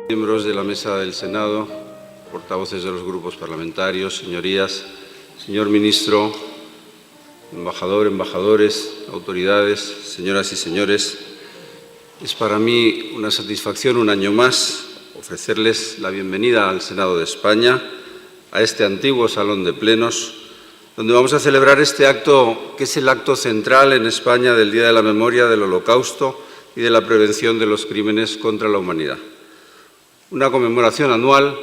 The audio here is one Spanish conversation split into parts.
Miembros de la Mesa del Senado, portavoces de los grupos parlamentarios, señorías, señor ministro, embajador, embajadores, autoridades, señoras y señores, es para mí una satisfacción un año más ofrecerles la bienvenida al Senado de España, a este antiguo Salón de Plenos, donde vamos a celebrar este acto que es el acto central en España del Día de la Memoria del Holocausto y de la prevención de los crímenes contra la humanidad. Una conmemoración anual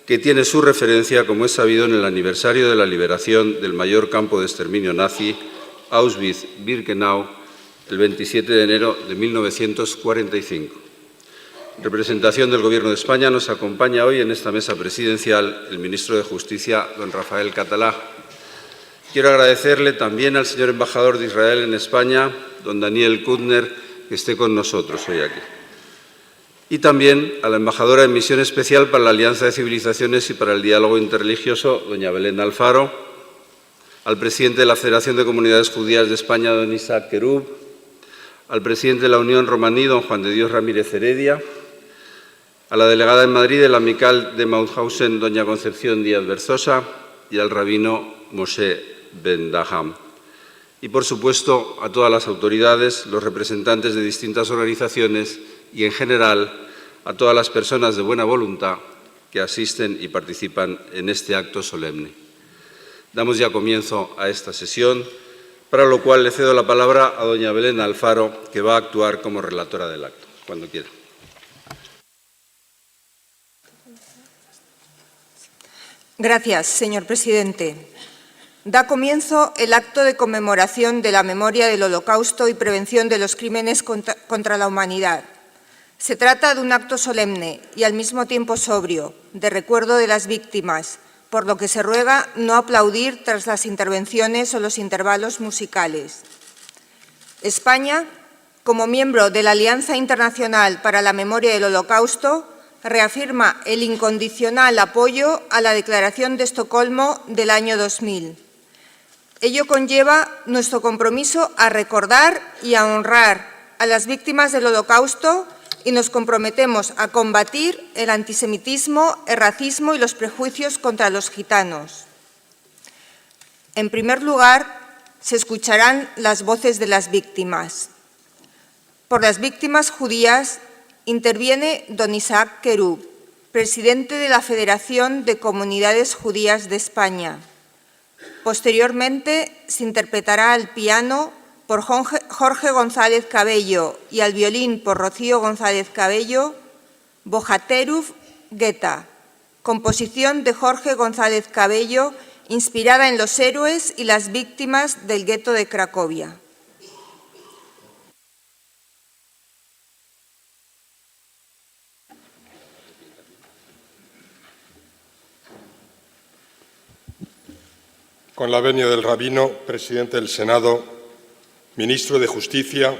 que tiene su referencia, como es sabido, en el aniversario de la liberación del mayor campo de exterminio nazi, Auschwitz-Birkenau, el 27 de enero de 1945. En representación del Gobierno de España nos acompaña hoy en esta mesa presidencial el ministro de Justicia, don Rafael Catalá. Quiero agradecerle también al señor embajador de Israel en España, don Daniel Kudner, que esté con nosotros hoy aquí. Y también a la embajadora en misión especial para la Alianza de Civilizaciones y para el Diálogo Interreligioso, doña Belén Alfaro, al presidente de la Federación de Comunidades Judías de España, don Isaac Querub, al presidente de la Unión Romaní, don Juan de Dios Ramírez Heredia, a la delegada en Madrid de la Amical de Mauthausen, doña Concepción Díaz Berzosa, y al rabino Moshe Ben Daham. Y, por supuesto, a todas las autoridades, los representantes de distintas organizaciones y, en general, a todas las personas de buena voluntad que asisten y participan en este acto solemne. Damos ya comienzo a esta sesión, para lo cual le cedo la palabra a doña Belén Alfaro, que va a actuar como relatora del acto. Cuando quiera. Gracias, señor presidente. Da comienzo el acto de conmemoración de la memoria del Holocausto y prevención de los crímenes contra la humanidad. Se trata de un acto solemne y al mismo tiempo sobrio, de recuerdo de las víctimas, por lo que se ruega no aplaudir tras las intervenciones o los intervalos musicales. España, como miembro de la Alianza Internacional para la Memoria del Holocausto, reafirma el incondicional apoyo a la Declaración de Estocolmo del año 2000. Ello conlleva nuestro compromiso a recordar y a honrar a las víctimas del Holocausto y nos comprometemos a combatir el antisemitismo, el racismo y los prejuicios contra los gitanos. En primer lugar, se escucharán las voces de las víctimas. Por las víctimas judías interviene don Isaac Querub, presidente de la Federación de Comunidades Judías de España. Posteriormente se interpretará al piano por Jorge González Cabello y al violín por Rocío González Cabello, Bojateruf Geta, composición de Jorge González Cabello, inspirada en los héroes y las víctimas del gueto de Cracovia. Con la venia del rabino, presidente del Senado, ministro de Justicia,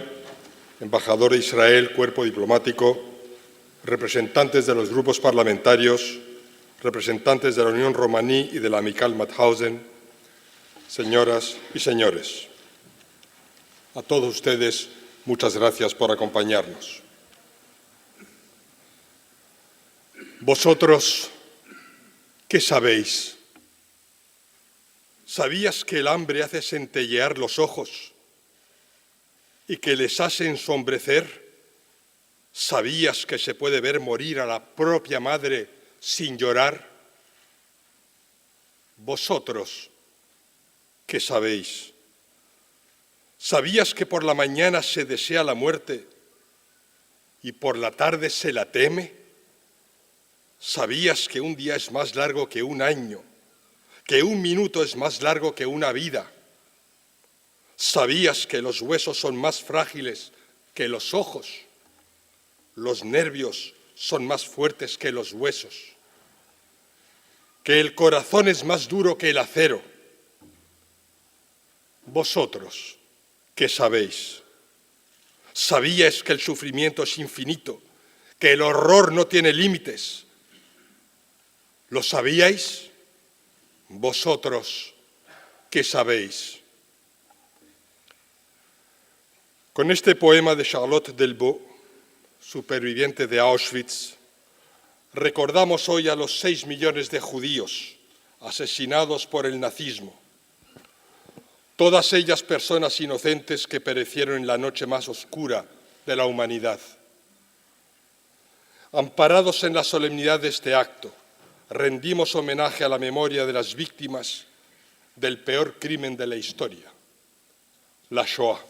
embajador de Israel, cuerpo diplomático, representantes de los grupos parlamentarios, representantes de la Unión Romaní y de la Amical Mauthausen, señoras y señores. A todos ustedes, muchas gracias por acompañarnos. Vosotros, ¿qué sabéis? ¿Sabías que el hambre hace centellear los ojos y que les hace ensombrecer? ¿Sabías que se puede ver morir a la propia madre sin llorar? Vosotros, ¿qué sabéis? ¿Sabías que por la mañana se desea la muerte y por la tarde se la teme? ¿Sabías que un día es más largo que un año? ¿Que un minuto es más largo que una vida? ¿Sabías que los huesos son más frágiles que los ojos? Los nervios son más fuertes que los huesos. ¿Que el corazón es más duro que el acero? Vosotros, ¿qué sabéis? ¿Sabíais que el sufrimiento es infinito? ¿Que el horror no tiene límites? ¿Lo sabíais? Vosotros, ¿qué sabéis? Con este poema de Charlotte Delbo, superviviente de Auschwitz, recordamos hoy a los 6 millones de judíos asesinados por el nazismo, todas ellas personas inocentes que perecieron en la noche más oscura de la humanidad. Amparados en la solemnidad de este acto, rendimos homenaje a la memoria de las víctimas del peor crimen de la historia, la Shoah.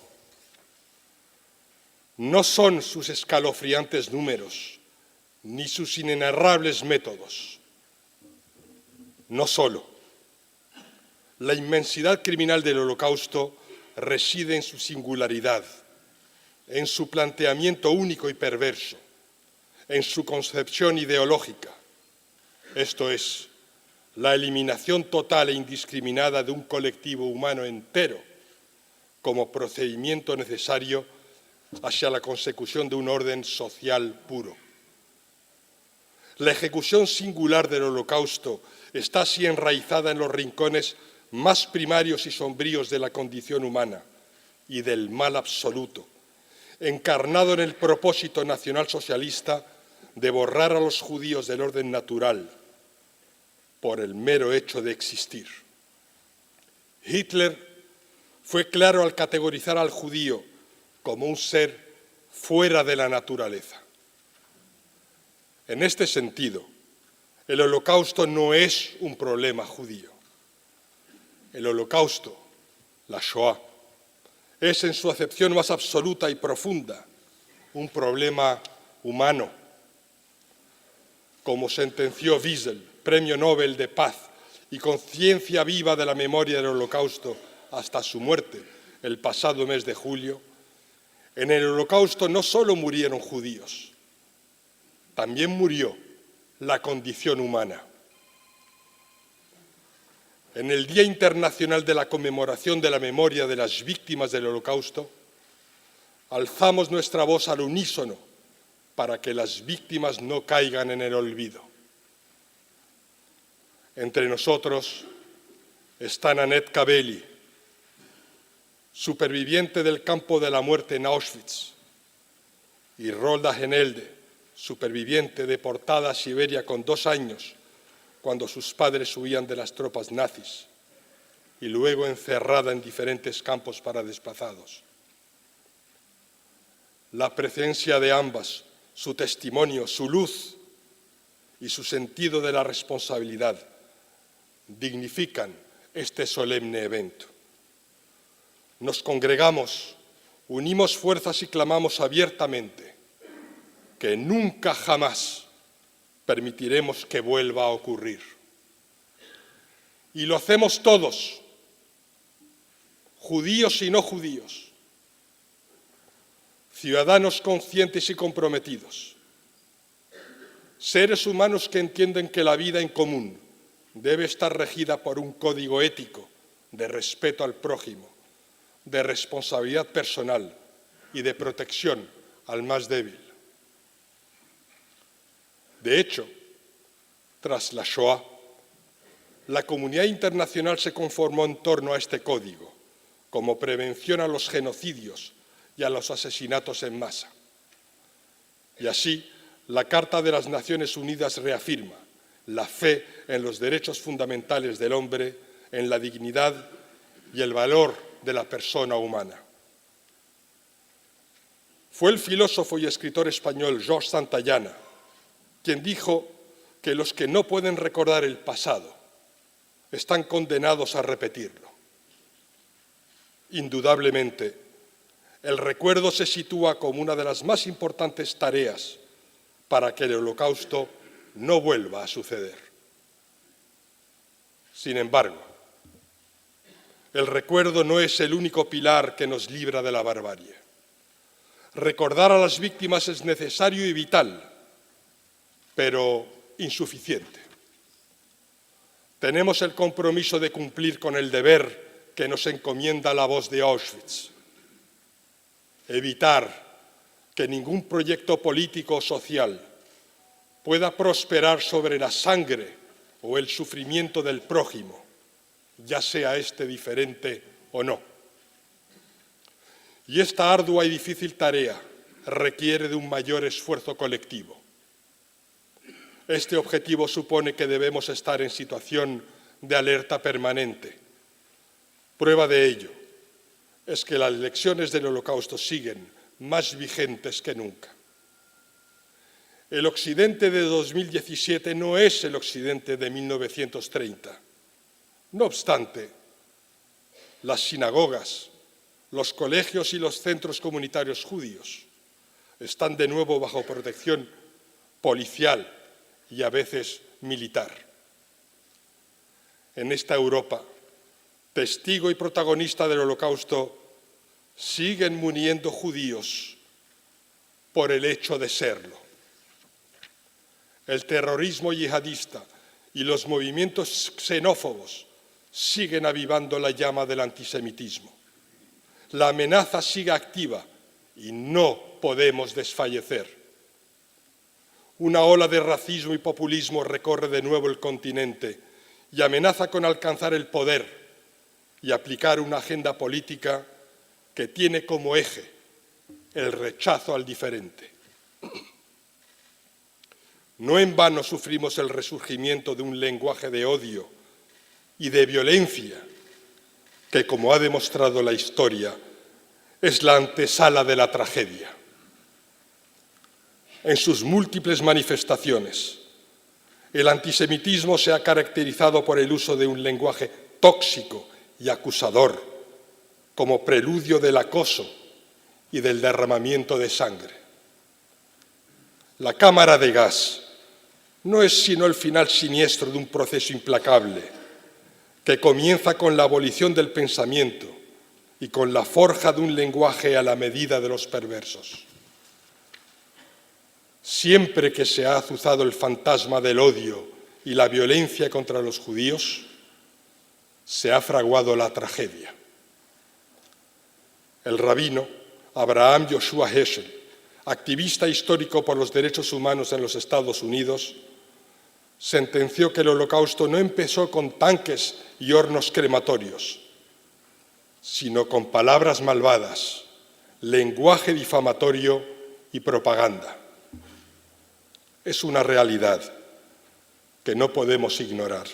No son sus escalofriantes números ni sus inenarrables métodos. No solo. La inmensidad criminal del Holocausto reside en su singularidad, en su planteamiento único y perverso, en su concepción ideológica, esto es, la eliminación total e indiscriminada de un colectivo humano entero como procedimiento necesario hacia la consecución de un orden social puro. La ejecución singular del Holocausto está así enraizada en los rincones más primarios y sombríos de la condición humana y del mal absoluto, encarnado en el propósito nacionalsocialista de borrar a los judíos del orden natural por el mero hecho de existir. Hitler fue claro al categorizar al judío como un ser fuera de la naturaleza. En este sentido, el Holocausto no es un problema judío. El Holocausto, la Shoah, es en su acepción más absoluta y profunda un problema humano. Como sentenció Wiesel, Premio Nobel de Paz y conciencia viva de la memoria del Holocausto hasta su muerte el pasado mes de julio, en el Holocausto no solo murieron judíos, también murió la condición humana. En el Día Internacional de la Conmemoración de la Memoria de las Víctimas del Holocausto, alzamos nuestra voz al unísono para que las víctimas no caigan en el olvido. Entre nosotros está Nanette Kabeli, superviviente del campo de la muerte en Auschwitz, y Rolda Genelde, superviviente deportada a Siberia con 2 años, cuando sus padres huían de las tropas nazis, y luego encerrada en diferentes campos para desplazados. La presencia de ambas, su testimonio, su luz y su sentido de la responsabilidad dignifican este solemne evento. Nos congregamos, unimos fuerzas y clamamos abiertamente que nunca jamás permitiremos que vuelva a ocurrir. Y lo hacemos todos, judíos y no judíos, ciudadanos conscientes y comprometidos, seres humanos que entienden que la vida en común debe estar regida por un código ético de respeto al prójimo, de responsabilidad personal y de protección al más débil. De hecho, tras la Shoah, la comunidad internacional se conformó en torno a este código, como prevención a los genocidios y a los asesinatos en masa. Y así, la Carta de las Naciones Unidas reafirma la fe en los derechos fundamentales del hombre, en la dignidad y el valor de la persona humana. Fue el filósofo y escritor español George Santayana quien dijo que los que no pueden recordar el pasado están condenados a repetirlo. Indudablemente, el recuerdo se sitúa como una de las más importantes tareas para que el Holocausto no vuelva a suceder. Sin embargo, el recuerdo no es el único pilar que nos libra de la barbarie. Recordar a las víctimas es necesario y vital, pero insuficiente. Tenemos el compromiso de cumplir con el deber que nos encomienda la voz de Auschwitz. Evitar que ningún proyecto político o social pueda prosperar sobre la sangre o el sufrimiento del prójimo ya sea este diferente o no. Y esta ardua y difícil tarea requiere de un mayor esfuerzo colectivo. Este objetivo supone que debemos estar en situación de alerta permanente. Prueba de ello es que las lecciones del Holocausto siguen más vigentes que nunca. El Occidente de 2017 no es el Occidente de 1930. No obstante, las sinagogas, los colegios y los centros comunitarios judíos están de nuevo bajo protección policial y a veces militar. En esta Europa, testigo y protagonista del Holocausto, siguen muriendo judíos por el hecho de serlo. El terrorismo yihadista y los movimientos xenófobos siguen avivando la llama del antisemitismo. La amenaza sigue activa y no podemos desfallecer. Una ola de racismo y populismo recorre de nuevo el continente y amenaza con alcanzar el poder y aplicar una agenda política que tiene como eje el rechazo al diferente. No en vano sufrimos el resurgimiento de un lenguaje de odio y de violencia que, como ha demostrado la historia, es la antesala de la tragedia. En sus múltiples manifestaciones, el antisemitismo se ha caracterizado por el uso de un lenguaje tóxico y acusador, como preludio del acoso y del derramamiento de sangre. La cámara de gas no es sino el final siniestro de un proceso implacable que comienza con la abolición del pensamiento y con la forja de un lenguaje a la medida de los perversos. Siempre que se ha azuzado el fantasma del odio y la violencia contra los judíos, se ha fraguado la tragedia. El rabino Abraham Joshua Heschel, activista histórico por los derechos humanos en los Estados Unidos, sentenció que el Holocausto no empezó con tanques y hornos crematorios, sino con palabras malvadas, lenguaje difamatorio y propaganda. Es una realidad que no podemos ignorar.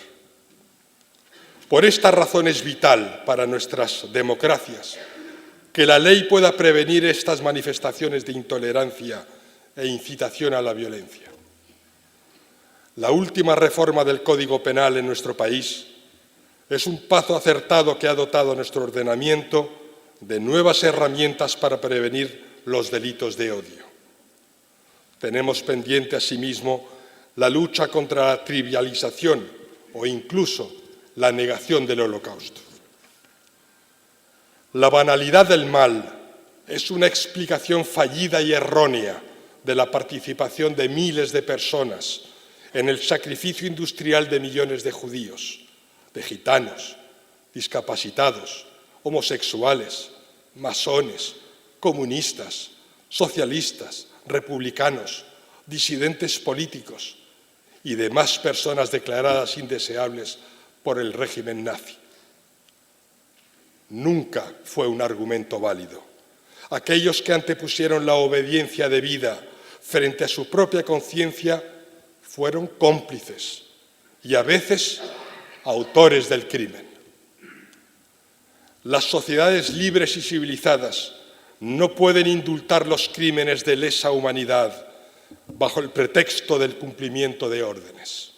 Por esta razón es vital para nuestras democracias que la ley pueda prevenir estas manifestaciones de intolerancia e incitación a la violencia. La última reforma del Código Penal en nuestro país es un paso acertado que ha dotado a nuestro ordenamiento de nuevas herramientas para prevenir los delitos de odio. Tenemos pendiente asimismo la lucha contra la trivialización o incluso la negación del Holocausto. La banalidad del mal es una explicación fallida y errónea de la participación de miles de personas en el sacrificio industrial de millones de judíos, de gitanos, discapacitados, homosexuales, masones, comunistas, socialistas, republicanos, disidentes políticos y demás personas declaradas indeseables por el régimen nazi. Nunca fue un argumento válido. Aquellos que antepusieron la obediencia debida frente a su propia conciencia fueron cómplices y a veces autores del crimen. Las sociedades libres y civilizadas no pueden indultar los crímenes de lesa humanidad bajo el pretexto del cumplimiento de órdenes.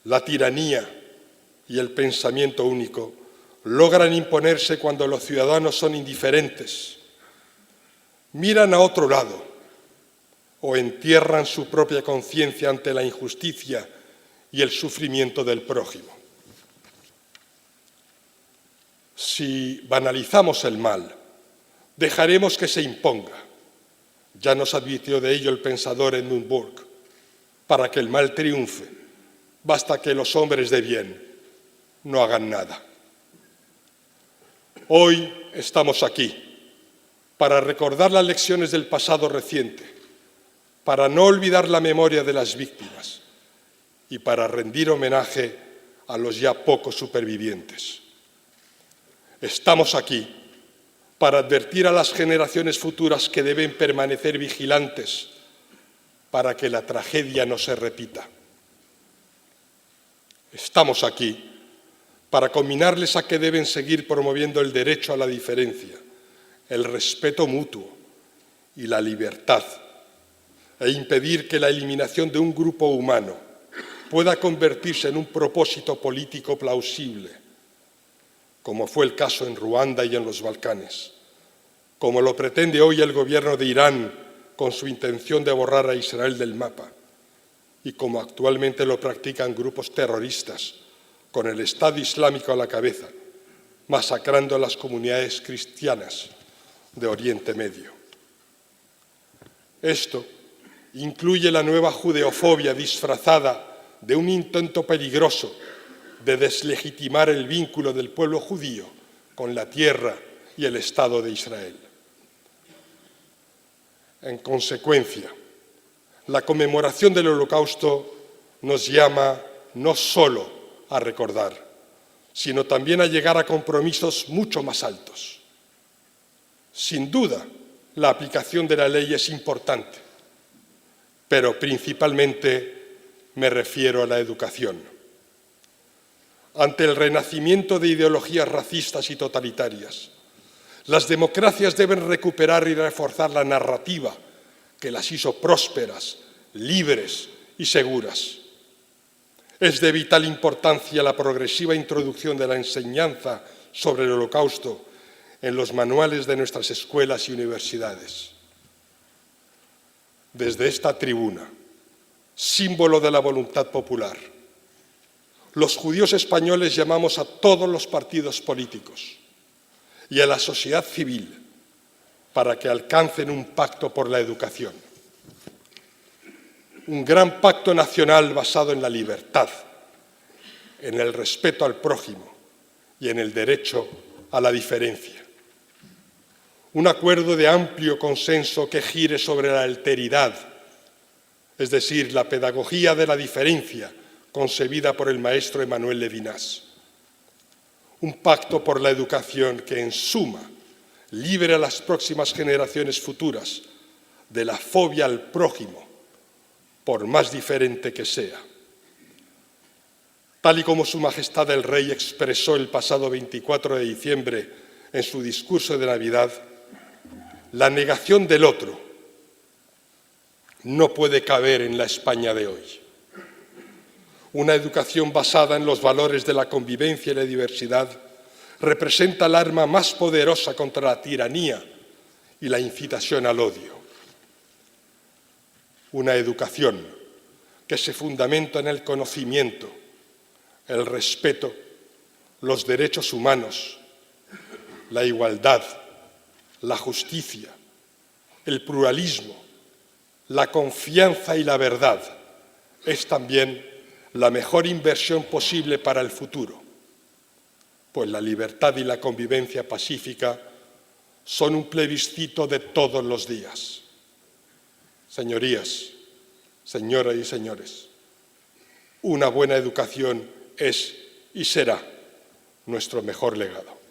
La tiranía y el pensamiento único logran imponerse cuando los ciudadanos son indiferentes, miran a otro lado o entierran su propia conciencia ante la injusticia y el sufrimiento del prójimo. Si banalizamos el mal, dejaremos que se imponga. Ya nos advirtió de ello el pensador Edmund Burke. Para que el mal triunfe, basta que los hombres de bien no hagan nada. Hoy estamos aquí para recordar las lecciones del pasado reciente, para no olvidar la memoria de las víctimas y para rendir homenaje a los ya pocos supervivientes. Estamos aquí para advertir a las generaciones futuras que deben permanecer vigilantes para que la tragedia no se repita. Estamos aquí para combinarles a que deben seguir promoviendo el derecho a la diferencia, el respeto mutuo y la libertad, e impedir que la eliminación de un grupo humano pueda convertirse en un propósito político plausible, como fue el caso en Ruanda y en los Balcanes, como lo pretende hoy el gobierno de Irán con su intención de borrar a Israel del mapa, y como actualmente lo practican grupos terroristas con el Estado Islámico a la cabeza, masacrando a las comunidades cristianas de Oriente Medio. Esto incluye la nueva judeofobia disfrazada de un intento peligroso de deslegitimar el vínculo del pueblo judío con la tierra y el Estado de Israel. En consecuencia, la conmemoración del Holocausto nos llama no solo a recordar, sino también a llegar a compromisos mucho más altos. Sin duda, la aplicación de la ley es importante, pero principalmente me refiero a la educación. Ante el renacimiento de ideologías racistas y totalitarias, las democracias deben recuperar y reforzar la narrativa que las hizo prósperas, libres y seguras. Es de vital importancia la progresiva introducción de la enseñanza sobre el Holocausto en los manuales de nuestras escuelas y universidades. Desde esta tribuna, símbolo de la voluntad popular, los judíos españoles llamamos a todos los partidos políticos y a la sociedad civil para que alcancen un pacto por la educación. Un gran pacto nacional basado en la libertad, en el respeto al prójimo y en el derecho a la diferencia. Un acuerdo de amplio consenso que gire sobre la alteridad, es decir, la pedagogía de la diferencia concebida por el maestro Emmanuel Levinas. Un pacto por la educación que, en suma, libre a las próximas generaciones futuras de la fobia al prójimo, por más diferente que sea. Tal y como Su Majestad el Rey expresó el pasado 24 de diciembre en su discurso de Navidad, la negación del otro no puede caber en la España de hoy. Una educación basada en los valores de la convivencia y la diversidad representa el arma más poderosa contra la tiranía y la incitación al odio. Una educación que se fundamenta en el conocimiento, el respeto, los derechos humanos, la igualdad, la justicia, el pluralismo, la confianza y la verdad es también la mejor inversión posible para el futuro, pues la libertad y la convivencia pacífica son un plebiscito de todos los días. Señorías, señoras y señores, una buena educación es y será nuestro mejor legado.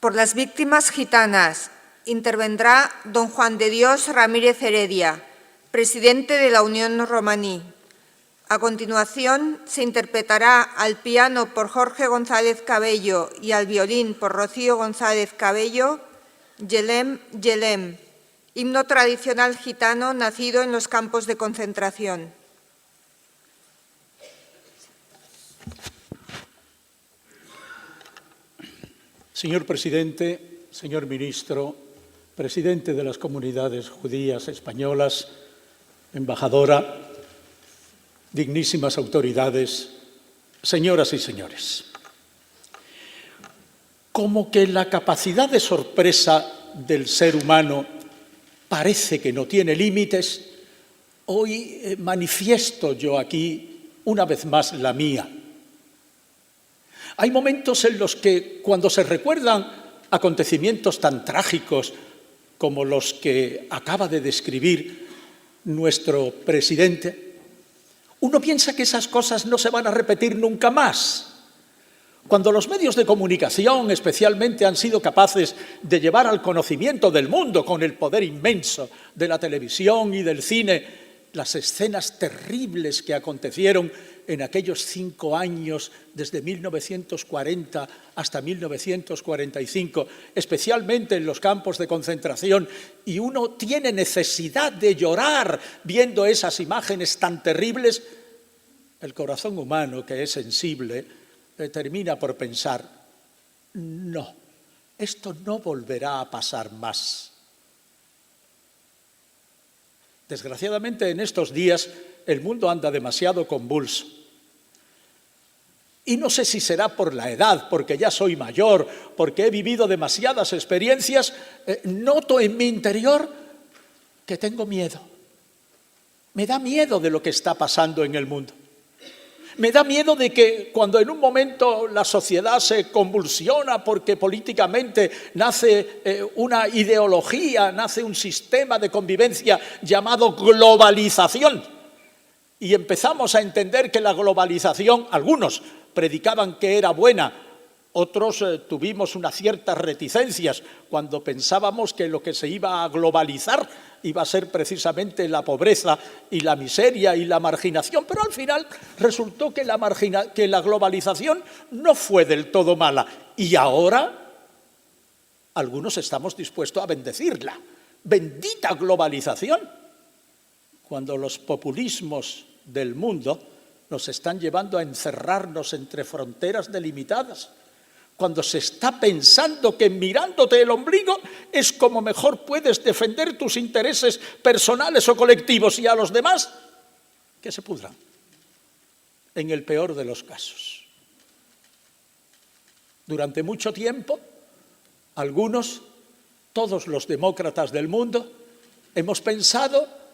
Por las víctimas gitanas intervendrá don Juan de Dios Ramírez Heredia, presidente de la Unión Romaní. A continuación, se interpretará al piano por Jorge González Cabello y al violín por Rocío González Cabello, Yelem, Yelem, himno tradicional gitano nacido en los campos de concentración. Señor presidente, señor ministro, presidente de las comunidades judías españolas, embajadora, dignísimas autoridades, señoras y señores. Como que la capacidad de sorpresa del ser humano parece que no tiene límites, hoy manifiesto yo aquí una vez más la mía. Hay momentos en los que, cuando se recuerdan acontecimientos tan trágicos como los que acaba de describir nuestro presidente, uno piensa que esas cosas no se van a repetir nunca más. Cuando los medios de comunicación especialmente han sido capaces de llevar al conocimiento del mundo, con el poder inmenso de la televisión y del cine, las escenas terribles que acontecieron en aquellos 5 años, desde 1940 hasta 1945, especialmente en los campos de concentración, y uno tiene necesidad de llorar viendo esas imágenes tan terribles, el corazón humano, que es sensible, termina por pensar, no, esto no volverá a pasar más. Desgraciadamente, en estos días, el mundo anda demasiado convulso. Y no sé si será por la edad, porque ya soy mayor, porque he vivido demasiadas experiencias, noto en mi interior que tengo miedo. Me da miedo de lo que está pasando en el mundo. Me da miedo de que cuando en un momento la sociedad se convulsiona porque políticamente nace una ideología, nace un sistema de convivencia llamado globalización, y empezamos a entender que la globalización, algunos predicaban que era buena, otros tuvimos unas ciertas reticencias cuando pensábamos que lo que se iba a globalizar iba a ser precisamente la pobreza y la miseria y la marginación, pero al final resultó que la globalización no fue del todo mala, y ahora algunos estamos dispuestos a bendecirla. Bendita globalización, cuando los populismos del mundo nos están llevando a encerrarnos entre fronteras delimitadas, cuando se está pensando que mirándote el ombligo es como mejor puedes defender tus intereses personales o colectivos, y a los demás que se pudran, en el peor de los casos. Durante mucho tiempo, algunos, todos los demócratas del mundo, hemos pensado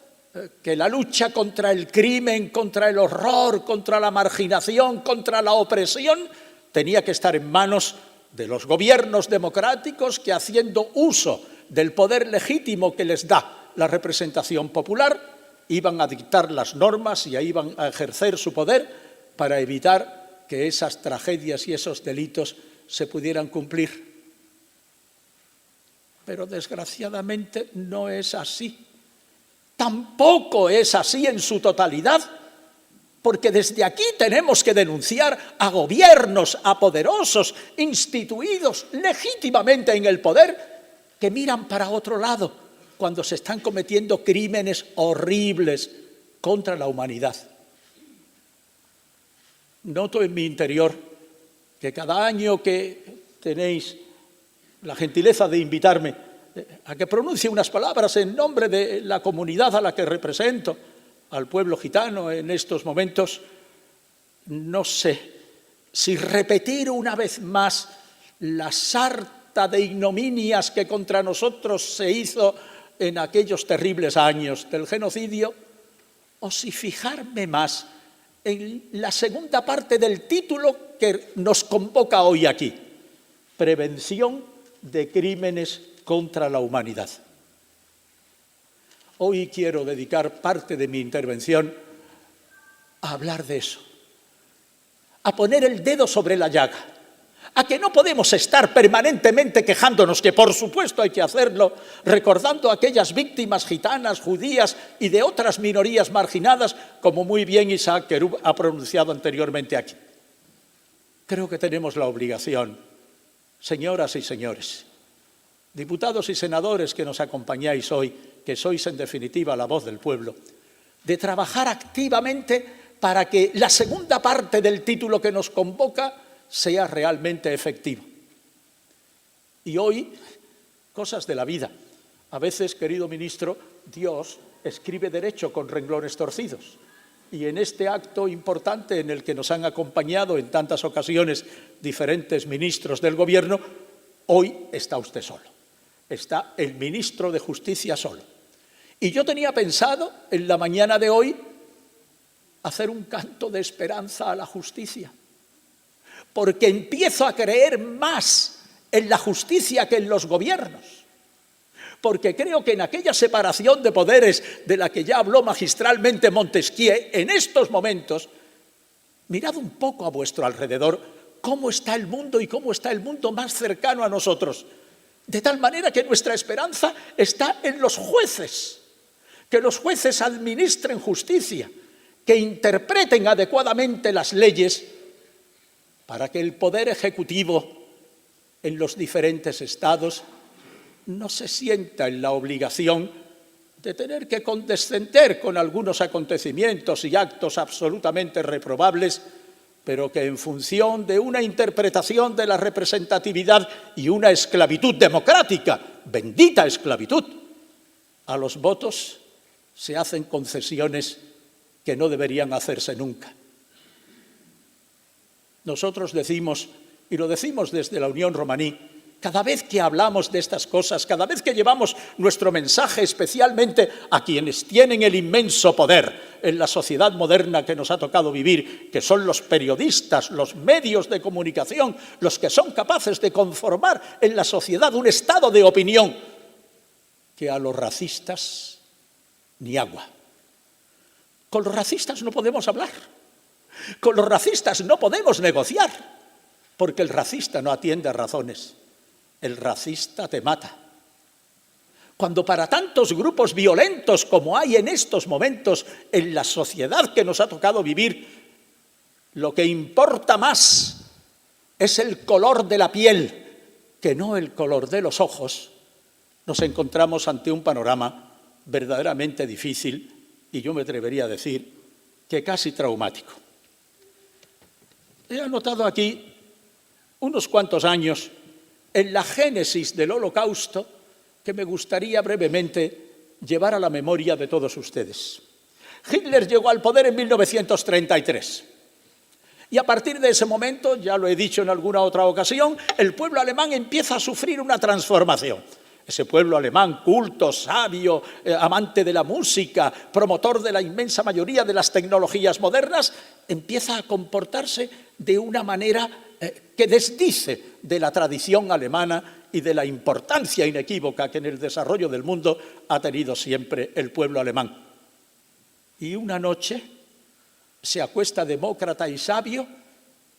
que la lucha contra el crimen, contra el horror, contra la marginación, contra la opresión, tenía que estar en manos de los gobiernos democráticos que, haciendo uso del poder legítimo que les da la representación popular, iban a dictar las normas y iban a ejercer su poder para evitar que esas tragedias y esos delitos se pudieran cumplir. Pero desgraciadamente no es así. Tampoco es así en su totalidad, porque desde aquí tenemos que denunciar a gobiernos, a poderosos, instituidos legítimamente en el poder, que miran para otro lado cuando se están cometiendo crímenes horribles contra la humanidad. Noto en mi interior que cada año que tenéis la gentileza de invitarme a que pronuncie unas palabras en nombre de la comunidad a la que represento, al pueblo gitano en estos momentos, no sé si repetir una vez más la sarta de ignominias que contra nosotros se hizo en aquellos terribles años del genocidio, o si fijarme más en la segunda parte del título que nos convoca hoy aquí: prevención de crímenes contra la humanidad. Hoy quiero dedicar parte de mi intervención a hablar de eso, a poner el dedo sobre la llaga, a que no podemos estar permanentemente quejándonos, que por supuesto hay que hacerlo, recordando a aquellas víctimas gitanas, judías y de otras minorías marginadas, como muy bien Isaac Querub ha pronunciado anteriormente aquí. Creo que tenemos la obligación, señoras y señores, diputados y senadores que nos acompañáis hoy, que sois en definitiva la voz del pueblo, de trabajar activamente para que la segunda parte del título que nos convoca sea realmente efectivo. Y hoy, cosas de la vida. A veces, querido ministro, Dios escribe derecho con renglones torcidos. Y en este acto importante en el que nos han acompañado en tantas ocasiones diferentes ministros del Gobierno, hoy está usted solo. Está el ministro de Justicia solo. Y yo tenía pensado, en la mañana de hoy, hacer un canto de esperanza a la justicia. Porque empiezo a creer más en la justicia que en los gobiernos. Porque creo que en aquella separación de poderes de la que ya habló magistralmente Montesquieu, en estos momentos, mirad un poco a vuestro alrededor cómo está el mundo y cómo está el mundo más cercano a nosotros. De tal manera que nuestra esperanza está en los jueces, que los jueces administren justicia, que interpreten adecuadamente las leyes para que el poder ejecutivo en los diferentes estados no se sienta en la obligación de tener que condescender con algunos acontecimientos y actos absolutamente reprobables, pero que en función de una interpretación de la representatividad y una esclavitud democrática, bendita esclavitud, a los votos se hacen concesiones que no deberían hacerse nunca. Nosotros decimos, y lo decimos desde la Unión Romaní, cada vez que hablamos de estas cosas, cada vez que llevamos nuestro mensaje especialmente a quienes tienen el inmenso poder en la sociedad moderna que nos ha tocado vivir, que son los periodistas, los medios de comunicación, los que son capaces de conformar en la sociedad un estado de opinión, que a los racistas ni agua. Con los racistas no podemos hablar. Con los racistas no podemos negociar, porque el racista no atiende a razones. El racista te mata. Cuando para tantos grupos violentos como hay en estos momentos en la sociedad que nos ha tocado vivir, lo que importa más es el color de la piel que no el color de los ojos, nos encontramos ante un panorama verdaderamente difícil y yo me atrevería a decir que casi traumático. He anotado aquí unos cuantos años en la génesis del Holocausto que me gustaría brevemente llevar a la memoria de todos ustedes. Hitler llegó al poder en 1933 y a partir de ese momento, ya lo he dicho en alguna otra ocasión, el pueblo alemán empieza a sufrir una transformación. Ese pueblo alemán culto, sabio, amante de la música, promotor de la inmensa mayoría de las tecnologías modernas, empieza a comportarse de una manera que desdice de la tradición alemana y de la importancia inequívoca que en el desarrollo del mundo ha tenido siempre el pueblo alemán. Y una noche se acuesta demócrata y sabio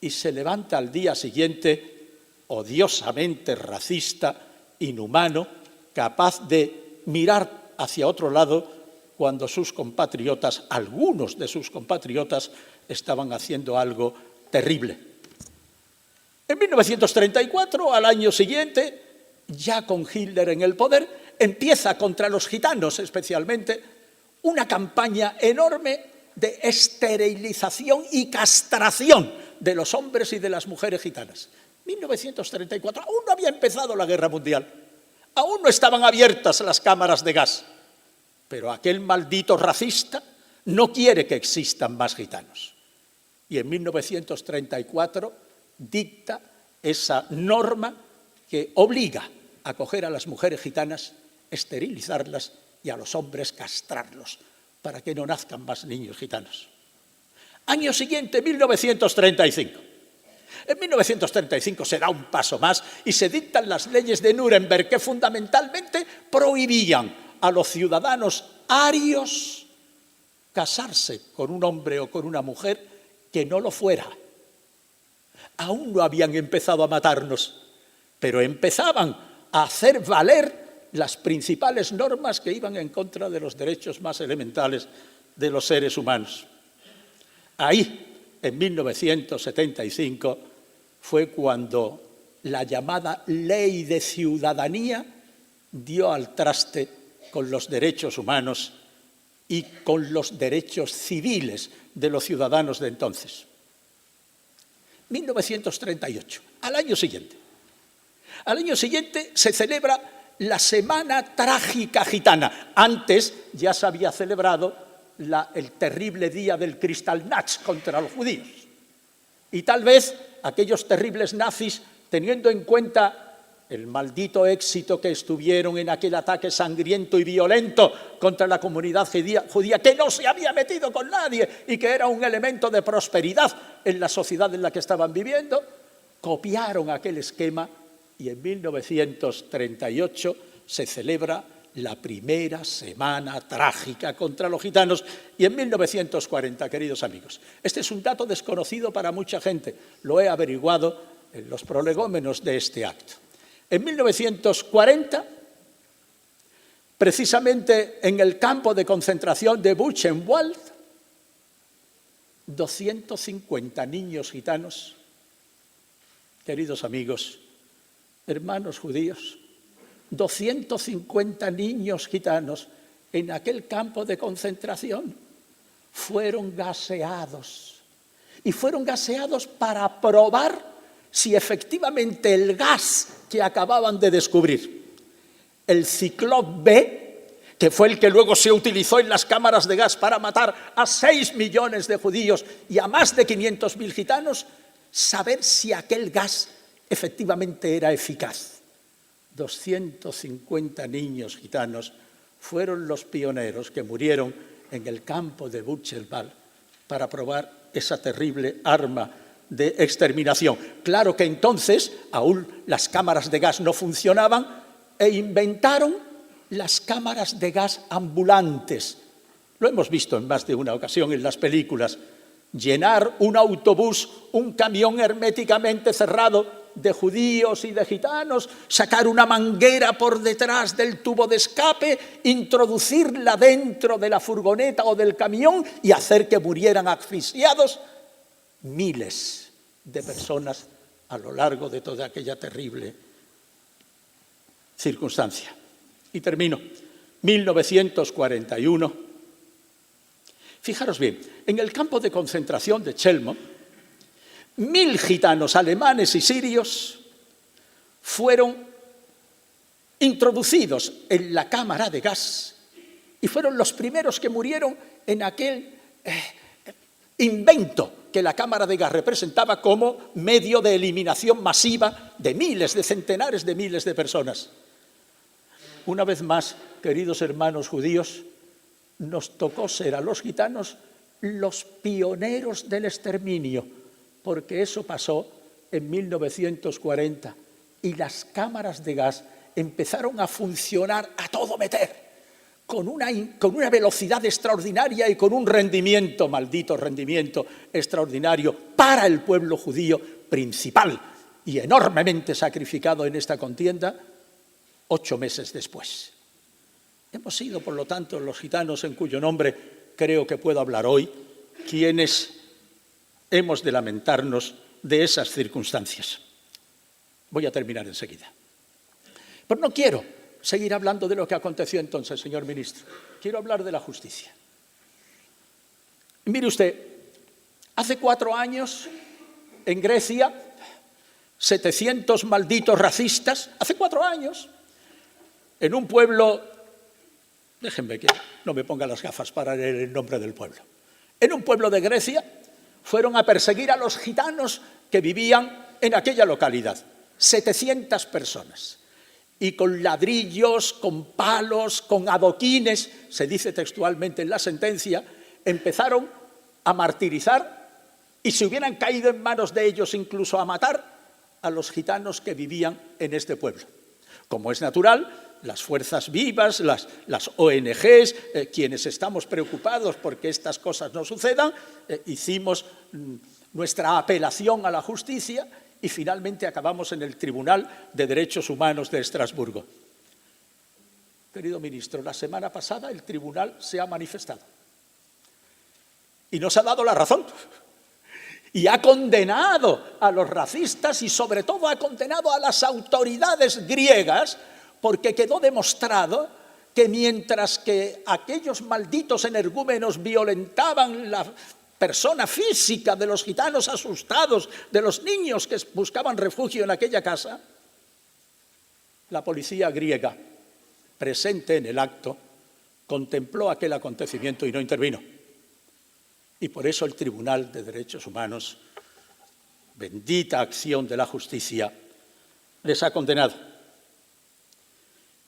y se levanta al día siguiente odiosamente racista, inhumano, capaz de mirar hacia otro lado cuando sus compatriotas, algunos de sus compatriotas, estaban haciendo algo terrible. En 1934, al año siguiente, ya con Hitler en el poder, empieza contra los gitanos especialmente una campaña enorme de esterilización y castración de los hombres y de las mujeres gitanas. 1934, aún no había empezado la Guerra Mundial, aún no estaban abiertas las cámaras de gas, pero aquel maldito racista no quiere que existan más gitanos. Y en 1934 dicta esa norma que obliga a coger a las mujeres gitanas, esterilizarlas y a los hombres castrarlos para que no nazcan más niños gitanos. Año siguiente, 1935. En 1935 se da un paso más y se dictan las leyes de Nuremberg que fundamentalmente prohibían a los ciudadanos arios casarse con un hombre o con una mujer que no lo fuera. Aún no habían empezado a matarnos, pero empezaban a hacer valer las principales normas que iban en contra de los derechos más elementales de los seres humanos. Ahí, en 1975, fue cuando la llamada Ley de Ciudadanía dio al traste con los derechos humanos y con los derechos civiles de los ciudadanos de entonces. 1938, al año siguiente. Al año siguiente se celebra la Semana Trágica Gitana. Antes ya se había celebrado el terrible día del Kristallnacht contra los judíos. Y tal vez aquellos terribles nazis, teniendo en cuenta el maldito éxito que estuvieron en aquel ataque sangriento y violento contra la comunidad judía, que no se había metido con nadie y que era un elemento de prosperidad en la sociedad en la que estaban viviendo, copiaron aquel esquema y en 1938 se celebra la primera semana trágica contra los gitanos y en 1940, queridos amigos. Este es un dato desconocido para mucha gente, lo he averiguado en los prolegómenos de este acto. En 1940, precisamente en el campo de concentración de Buchenwald, 250 niños gitanos, queridos amigos, hermanos judíos, 250 niños gitanos en aquel campo de concentración fueron gaseados. Y fueron gaseados para probar si efectivamente el gas que acababan de descubrir, el Ciclop B, que fue el que luego se utilizó en las cámaras de gas para matar a 6 millones de judíos y a más de 500.000 gitanos, saber si aquel gas efectivamente era eficaz. 250 niños gitanos fueron los pioneros que murieron en el campo de Buchenwald para probar esa terrible arma de exterminación. Claro que entonces aún las cámaras de gas no funcionaban e inventaron las cámaras de gas ambulantes. Lo hemos visto en más de una ocasión en las películas. Llenar un autobús, un camión herméticamente cerrado de judíos y de gitanos, sacar una manguera por detrás del tubo de escape, introducirla dentro de la furgoneta o del camión y hacer que murieran asfixiados miles de personas a lo largo de toda aquella terrible circunstancia. Y termino. 1941. Fijaros bien, en el campo de concentración de Chelmo, 1000 gitanos alemanes y sirios fueron introducidos en la cámara de gas y fueron los primeros que murieron en aquel invento que la cámara de gas representaba como medio de eliminación masiva de miles, de centenares de miles de personas. Una vez más, queridos hermanos judíos, nos tocó ser a los gitanos los pioneros del exterminio, porque eso pasó en 1940 y las cámaras de gas empezaron a funcionar a todo meter, con una velocidad extraordinaria y con un rendimiento, maldito rendimiento extraordinario para el pueblo judío principal y enormemente sacrificado en esta contienda 8 meses después. Hemos sido, por lo tanto, los gitanos en cuyo nombre creo que puedo hablar hoy, quienes hemos de lamentarnos de esas circunstancias. Voy a terminar enseguida. Pero no quiero seguir hablando de lo que aconteció entonces, señor ministro. Quiero hablar de la justicia. Mire usted, hace 4 años, en Grecia, 700 malditos racistas, hace 4 años, en un pueblo, déjenme que no me ponga las gafas para leer el nombre del pueblo, en un pueblo de Grecia, fueron a perseguir a los gitanos que vivían en aquella localidad. 700 personas. Y con ladrillos, con palos, con adoquines, se dice textualmente en la sentencia, empezaron a martirizar y si hubieran caído en manos de ellos incluso a matar a los gitanos que vivían en este pueblo. Como es natural, las fuerzas vivas, las ONGs, quienes estamos preocupados porque estas cosas no sucedan, hicimos nuestra apelación a la justicia y finalmente acabamos en el Tribunal de Derechos Humanos de Estrasburgo. Querido ministro, la semana pasada el tribunal se ha manifestado y nos ha dado la razón y ha condenado a los racistas y sobre todo ha condenado a las autoridades griegas, porque quedó demostrado que mientras que aquellos malditos energúmenos violentaban la persona física de los gitanos asustados, de los niños que buscaban refugio en aquella casa, la policía griega presente en el acto contempló aquel acontecimiento y no intervino. Y por eso el Tribunal de Derechos Humanos, bendita acción de la justicia, les ha condenado.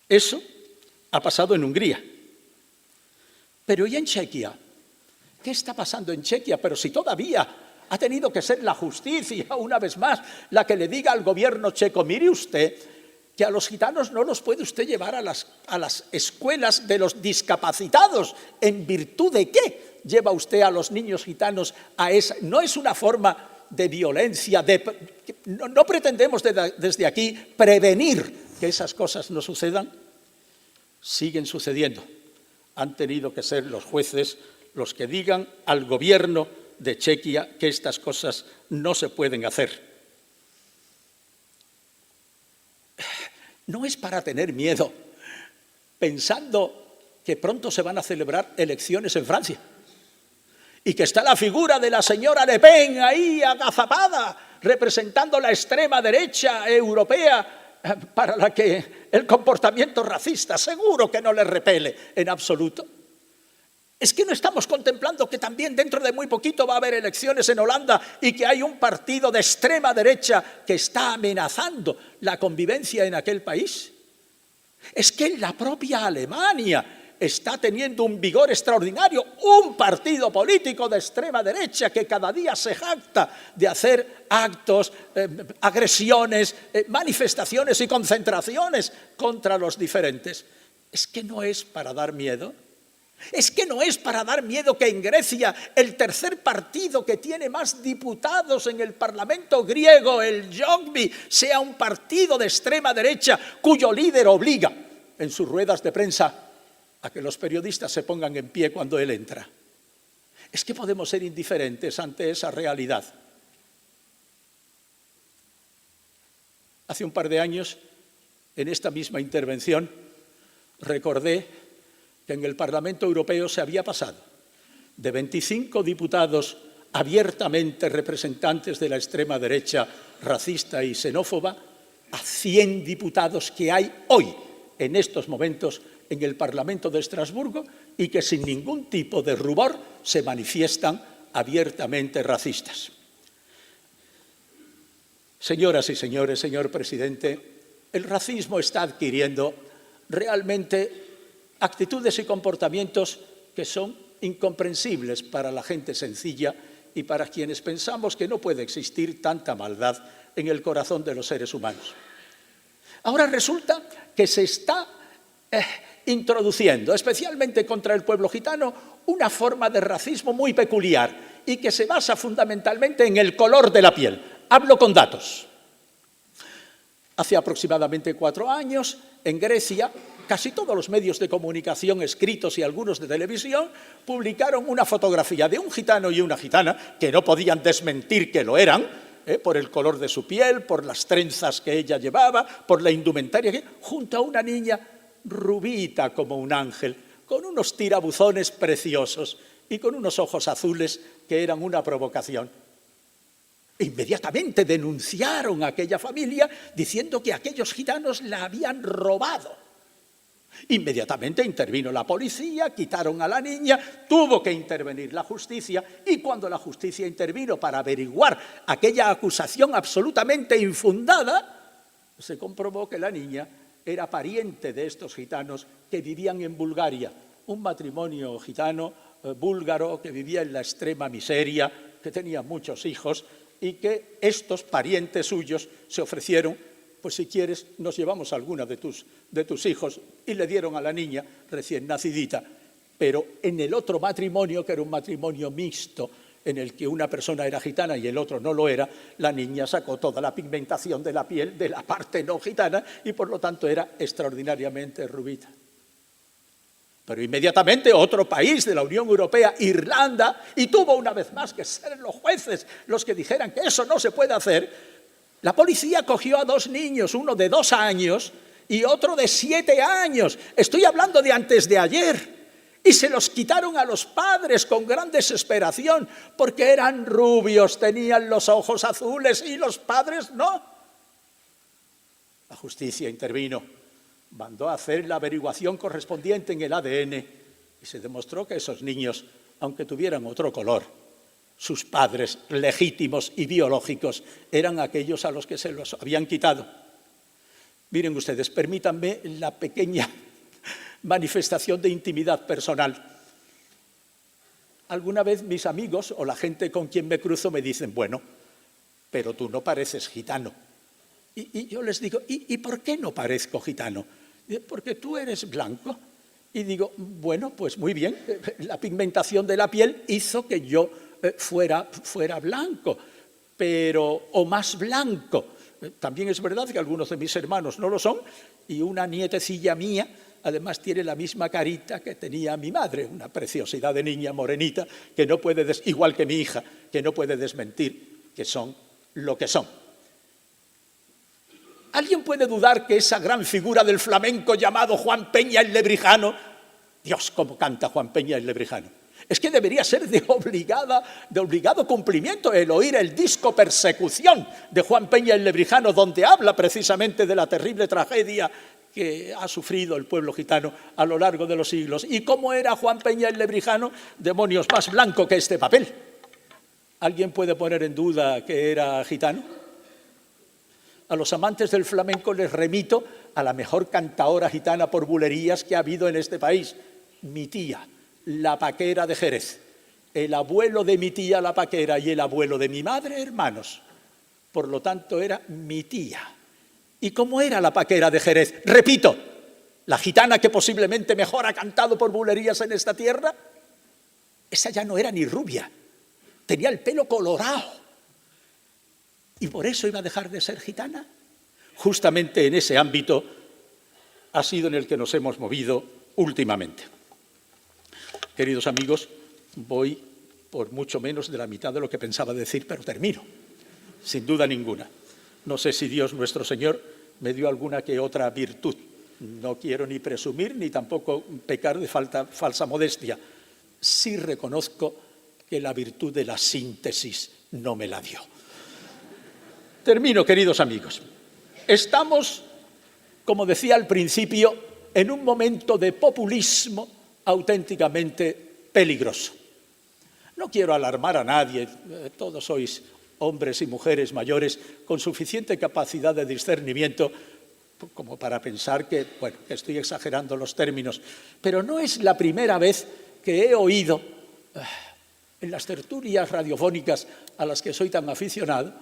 Eso ha pasado en Hungría. Pero ¿y en Chequia? ¿Qué está pasando en Chequia? Pero si todavía ha tenido que ser la justicia, una vez más, la que le diga al gobierno checo, mire usted, que a los gitanos no los puede usted llevar a las escuelas de los discapacitados. ¿En virtud de qué lleva usted a los niños gitanos a esa? No es una forma de violencia, no pretendemos desde aquí prevenir que esas cosas no sucedan. Siguen sucediendo. Han tenido que ser los jueces los que digan al gobierno de Chequia que estas cosas no se pueden hacer. No es para tener miedo, pensando que pronto se van a celebrar elecciones en Francia y que está la figura de la señora Le Pen ahí agazapada, representando la extrema derecha europea, para la que el comportamiento racista seguro que no le repele en absoluto. Es que no estamos contemplando que también dentro de muy poquito va a haber elecciones en Holanda y que hay un partido de extrema derecha que está amenazando la convivencia en aquel país. Es que en la propia Alemania está teniendo un vigor extraordinario un partido político de extrema derecha que cada día se jacta de hacer actos, agresiones, manifestaciones y concentraciones contra los diferentes. Es que no es para dar miedo. Es que no es para dar miedo que en Grecia el tercer partido que tiene más diputados en el Parlamento griego, el Jogbi, sea un partido de extrema derecha cuyo líder obliga en sus ruedas de prensa a que los periodistas se pongan en pie cuando él entra. Es que podemos ser indiferentes ante esa realidad. Hace un par de años, en esta misma intervención, recordé que en el Parlamento Europeo se había pasado de 25 diputados abiertamente representantes de la extrema derecha racista y xenófoba a 100 diputados que hay hoy, en estos momentos, en el Parlamento de Estrasburgo y que sin ningún tipo de rubor se manifiestan abiertamente racistas. Señoras y señores, señor presidente, el racismo está adquiriendo realmente actitudes y comportamientos que son incomprensibles para la gente sencilla y para quienes pensamos que no puede existir tanta maldad en el corazón de los seres humanos. Ahora resulta que se está introduciendo, especialmente contra el pueblo gitano, una forma de racismo muy peculiar y que se basa fundamentalmente en el color de la piel. Hablo con datos. Hace aproximadamente 4 años, en Grecia, casi todos los medios de comunicación escritos y algunos de televisión publicaron una fotografía de un gitano y una gitana que no podían desmentir que lo eran, por el color de su piel, por las trenzas que ella llevaba, por la indumentaria, junto a una niña rubita como un ángel, con unos tirabuzones preciosos y con unos ojos azules que eran una provocación. Inmediatamente denunciaron a aquella familia diciendo que aquellos gitanos la habían robado. Inmediatamente intervino la policía, quitaron a la niña, tuvo que intervenir la justicia y cuando la justicia intervino para averiguar aquella acusación absolutamente infundada, se comprobó que la niña era pariente de estos gitanos que vivían en Bulgaria, un matrimonio gitano búlgaro que vivía en la extrema miseria, que tenía muchos hijos y que estos parientes suyos se ofrecieron: pues si quieres nos llevamos a alguna de tus hijos, y le dieron a la niña recién nacidita. Pero en el otro matrimonio, que era un matrimonio mixto, en el que una persona era gitana y el otro no lo era, la niña sacó toda la pigmentación de la piel de la parte no gitana y por lo tanto era extraordinariamente rubita. Pero inmediatamente otro país de la Unión Europea, Irlanda, y tuvo una vez más que ser los jueces los que dijeran que eso no se puede hacer, la policía cogió a 2 niños, uno de 2 años y otro de 7 años. Estoy hablando de antes de ayer. Y se los quitaron a los padres con gran desesperación, porque eran rubios, tenían los ojos azules y los padres no. La justicia intervino, mandó a hacer la averiguación correspondiente en el ADN y se demostró que esos niños, aunque tuvieran otro color, sus padres legítimos y biológicos eran aquellos a los que se los habían quitado. Miren ustedes, permítanme la pequeña manifestación de intimidad personal. Alguna vez mis amigos o la gente con quien me cruzo me dicen, bueno, pero tú no pareces gitano. Y yo les digo, ¿y por qué no parezco gitano? Porque tú eres blanco. Y digo, bueno, pues muy bien, la pigmentación de la piel hizo que yo fuera blanco, o más blanco. También es verdad que algunos de mis hermanos no lo son, y una nietecilla mía, además, tiene la misma carita que tenía mi madre, una preciosidad de niña morenita, que no puede, igual que mi hija, que no puede desmentir que son lo que son. ¿Alguien puede dudar que esa gran figura del flamenco llamado Juan Peña el Lebrijano, Dios, cómo canta Juan Peña el Lebrijano? Es que debería ser de obligado cumplimiento el oír el disco Persecución de Juan Peña el Lebrijano, donde habla precisamente de la terrible tragedia que ha sufrido el pueblo gitano a lo largo de los siglos. ¿Y cómo era Juan Peña el Lebrijano? Demonios, más blanco que este papel. ¿Alguien puede poner en duda que era gitano? A los amantes del flamenco les remito a la mejor cantaora gitana por bulerías que ha habido en este país, mi tía, la Paquera de Jerez. El abuelo de mi tía, la Paquera, y el abuelo de mi madre, hermanos. Por lo tanto, era mi tía. ¿Y cómo era la Paquera de Jerez? Repito, la gitana que posiblemente mejor ha cantado por bulerías en esta tierra, esa ya no era ni rubia, tenía el pelo colorado. ¿Y por eso iba a dejar de ser gitana? Justamente en ese ámbito ha sido en el que nos hemos movido últimamente. Queridos amigos, voy por mucho menos de la mitad de lo que pensaba decir, pero termino, sin duda ninguna. No sé si Dios nuestro Señor me dio alguna que otra virtud. No quiero ni presumir ni tampoco pecar de falsa modestia. Sí reconozco que la virtud de la síntesis no me la dio. Termino, queridos amigos. Estamos, como decía al principio, en un momento de populismo auténticamente peligroso. No quiero alarmar a nadie, todos sois hombres y mujeres mayores con suficiente capacidad de discernimiento como para pensar que estoy exagerando los términos, pero no es la primera vez que he oído en las tertulias radiofónicas a las que soy tan aficionado,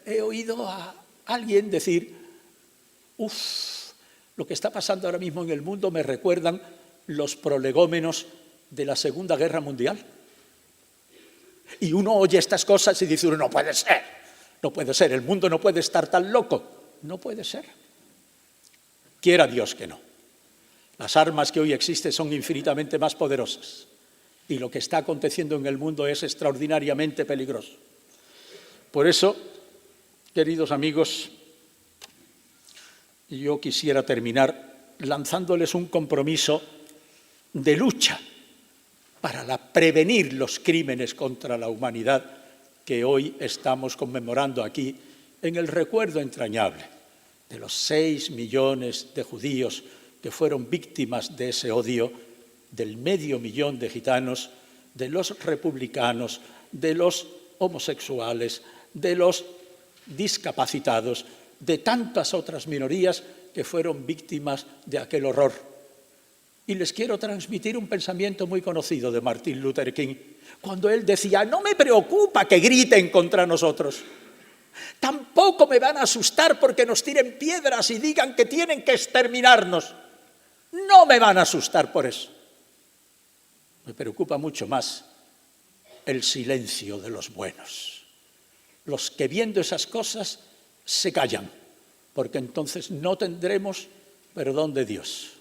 he oído a alguien decir, lo que está pasando ahora mismo en el mundo me recuerdan los prolegómenos de la Segunda Guerra Mundial. Y uno oye estas cosas y dice, no puede ser, el mundo no puede estar tan loco. No puede ser. Quiera Dios que no. Las armas que hoy existen son infinitamente más poderosas y lo que está aconteciendo en el mundo es extraordinariamente peligroso. Por eso, queridos amigos, yo quisiera terminar lanzándoles un compromiso de lucha para prevenir los crímenes contra la humanidad que hoy estamos conmemorando aquí en el recuerdo entrañable de los 6 millones de judíos que fueron víctimas de ese odio, del 500.000 de gitanos, de los republicanos, de los homosexuales, de los discapacitados, de tantas otras minorías que fueron víctimas de aquel horror. Y les quiero transmitir un pensamiento muy conocido de Martin Luther King, cuando él decía, no me preocupa que griten contra nosotros, tampoco me van a asustar porque nos tiren piedras y digan que tienen que exterminarnos, no me van a asustar por eso. Me preocupa mucho más el silencio de los buenos. Los que viendo esas cosas se callan, porque entonces no tendremos perdón de Dios.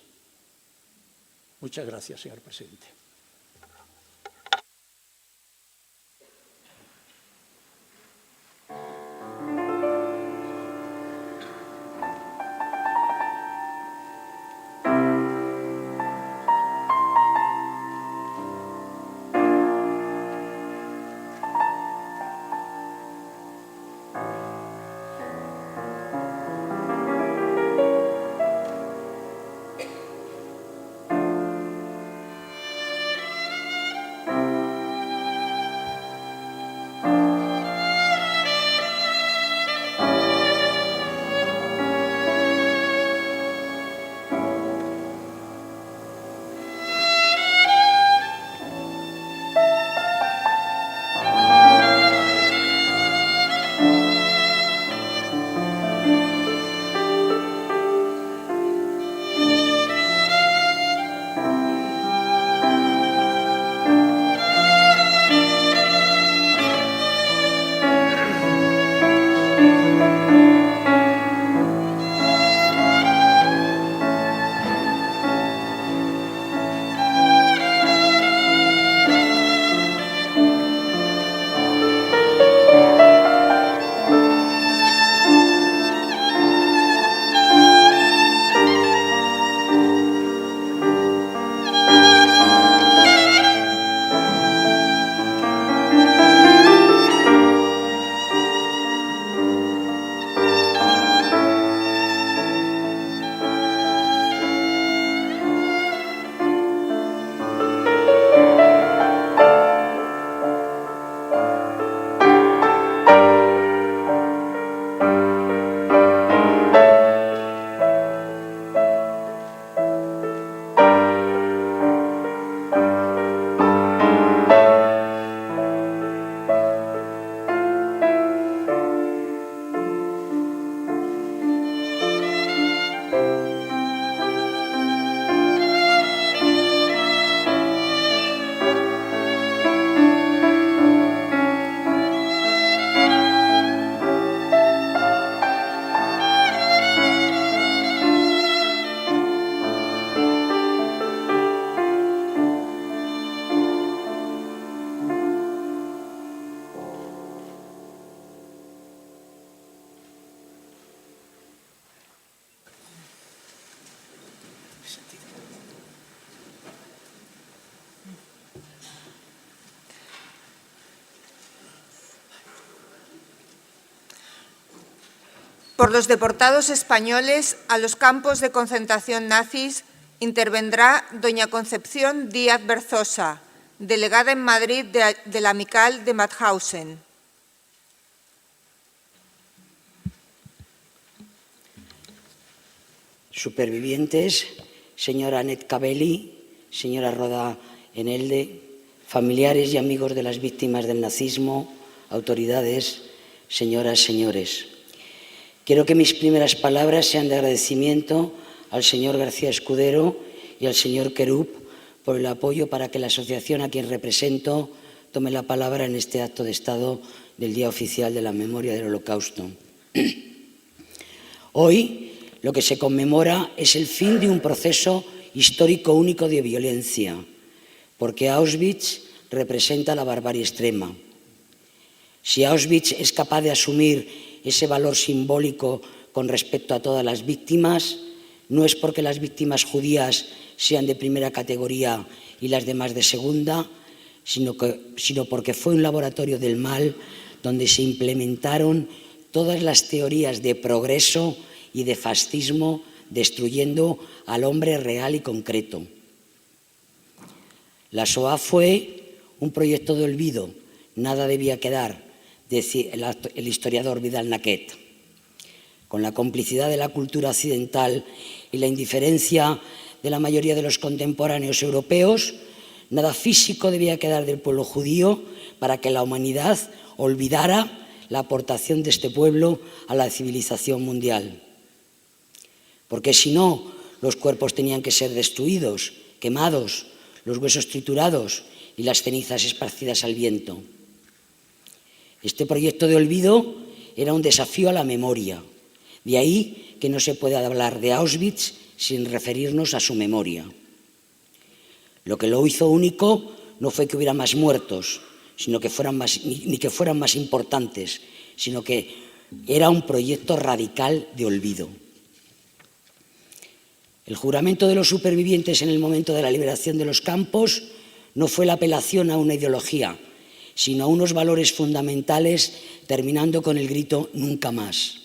Muchas gracias, señor presidente. Por los deportados españoles a los campos de concentración nazis intervendrá doña Concepción Díaz Berzosa, delegada en Madrid de la Amical de Mauthausen. Supervivientes, señora Annette Cabelli, señora Roda Enelde, familiares y amigos de las víctimas del nazismo, autoridades, señoras, señores. Quiero que mis primeras palabras sean de agradecimiento al señor García Escudero y al señor Querub por el apoyo para que la asociación a quien represento tome la palabra en este acto de Estado del Día Oficial de la Memoria del Holocausto. Hoy lo que se conmemora es el fin de un proceso histórico único de violencia, porque Auschwitz representa la barbarie extrema. Si Auschwitz es capaz de asumir ese valor simbólico con respecto a todas las víctimas, no es porque las víctimas judías sean de primera categoría y las demás de segunda, sino porque fue un laboratorio del mal donde se implementaron todas las teorías de progreso y de fascismo, destruyendo al hombre real y concreto. La Shoah fue un proyecto de olvido, nada debía quedar, decía el historiador Vidal Naquet. Con la complicidad de la cultura occidental y la indiferencia de la mayoría de los contemporáneos europeos, nada físico debía quedar del pueblo judío para que la humanidad olvidara la aportación de este pueblo a la civilización mundial. Porque si no, los cuerpos tenían que ser destruidos, quemados, los huesos triturados y las cenizas esparcidas al viento. Este proyecto de olvido era un desafío a la memoria. De ahí que no se puede hablar de Auschwitz sin referirnos a su memoria. Lo que lo hizo único no fue que hubiera más muertos, sino que fueran más, ni que fueran más importantes, sino que era un proyecto radical de olvido. El juramento de los supervivientes en el momento de la liberación de los campos no fue la apelación a una ideología, sino a unos valores fundamentales, terminando con el grito «nunca más».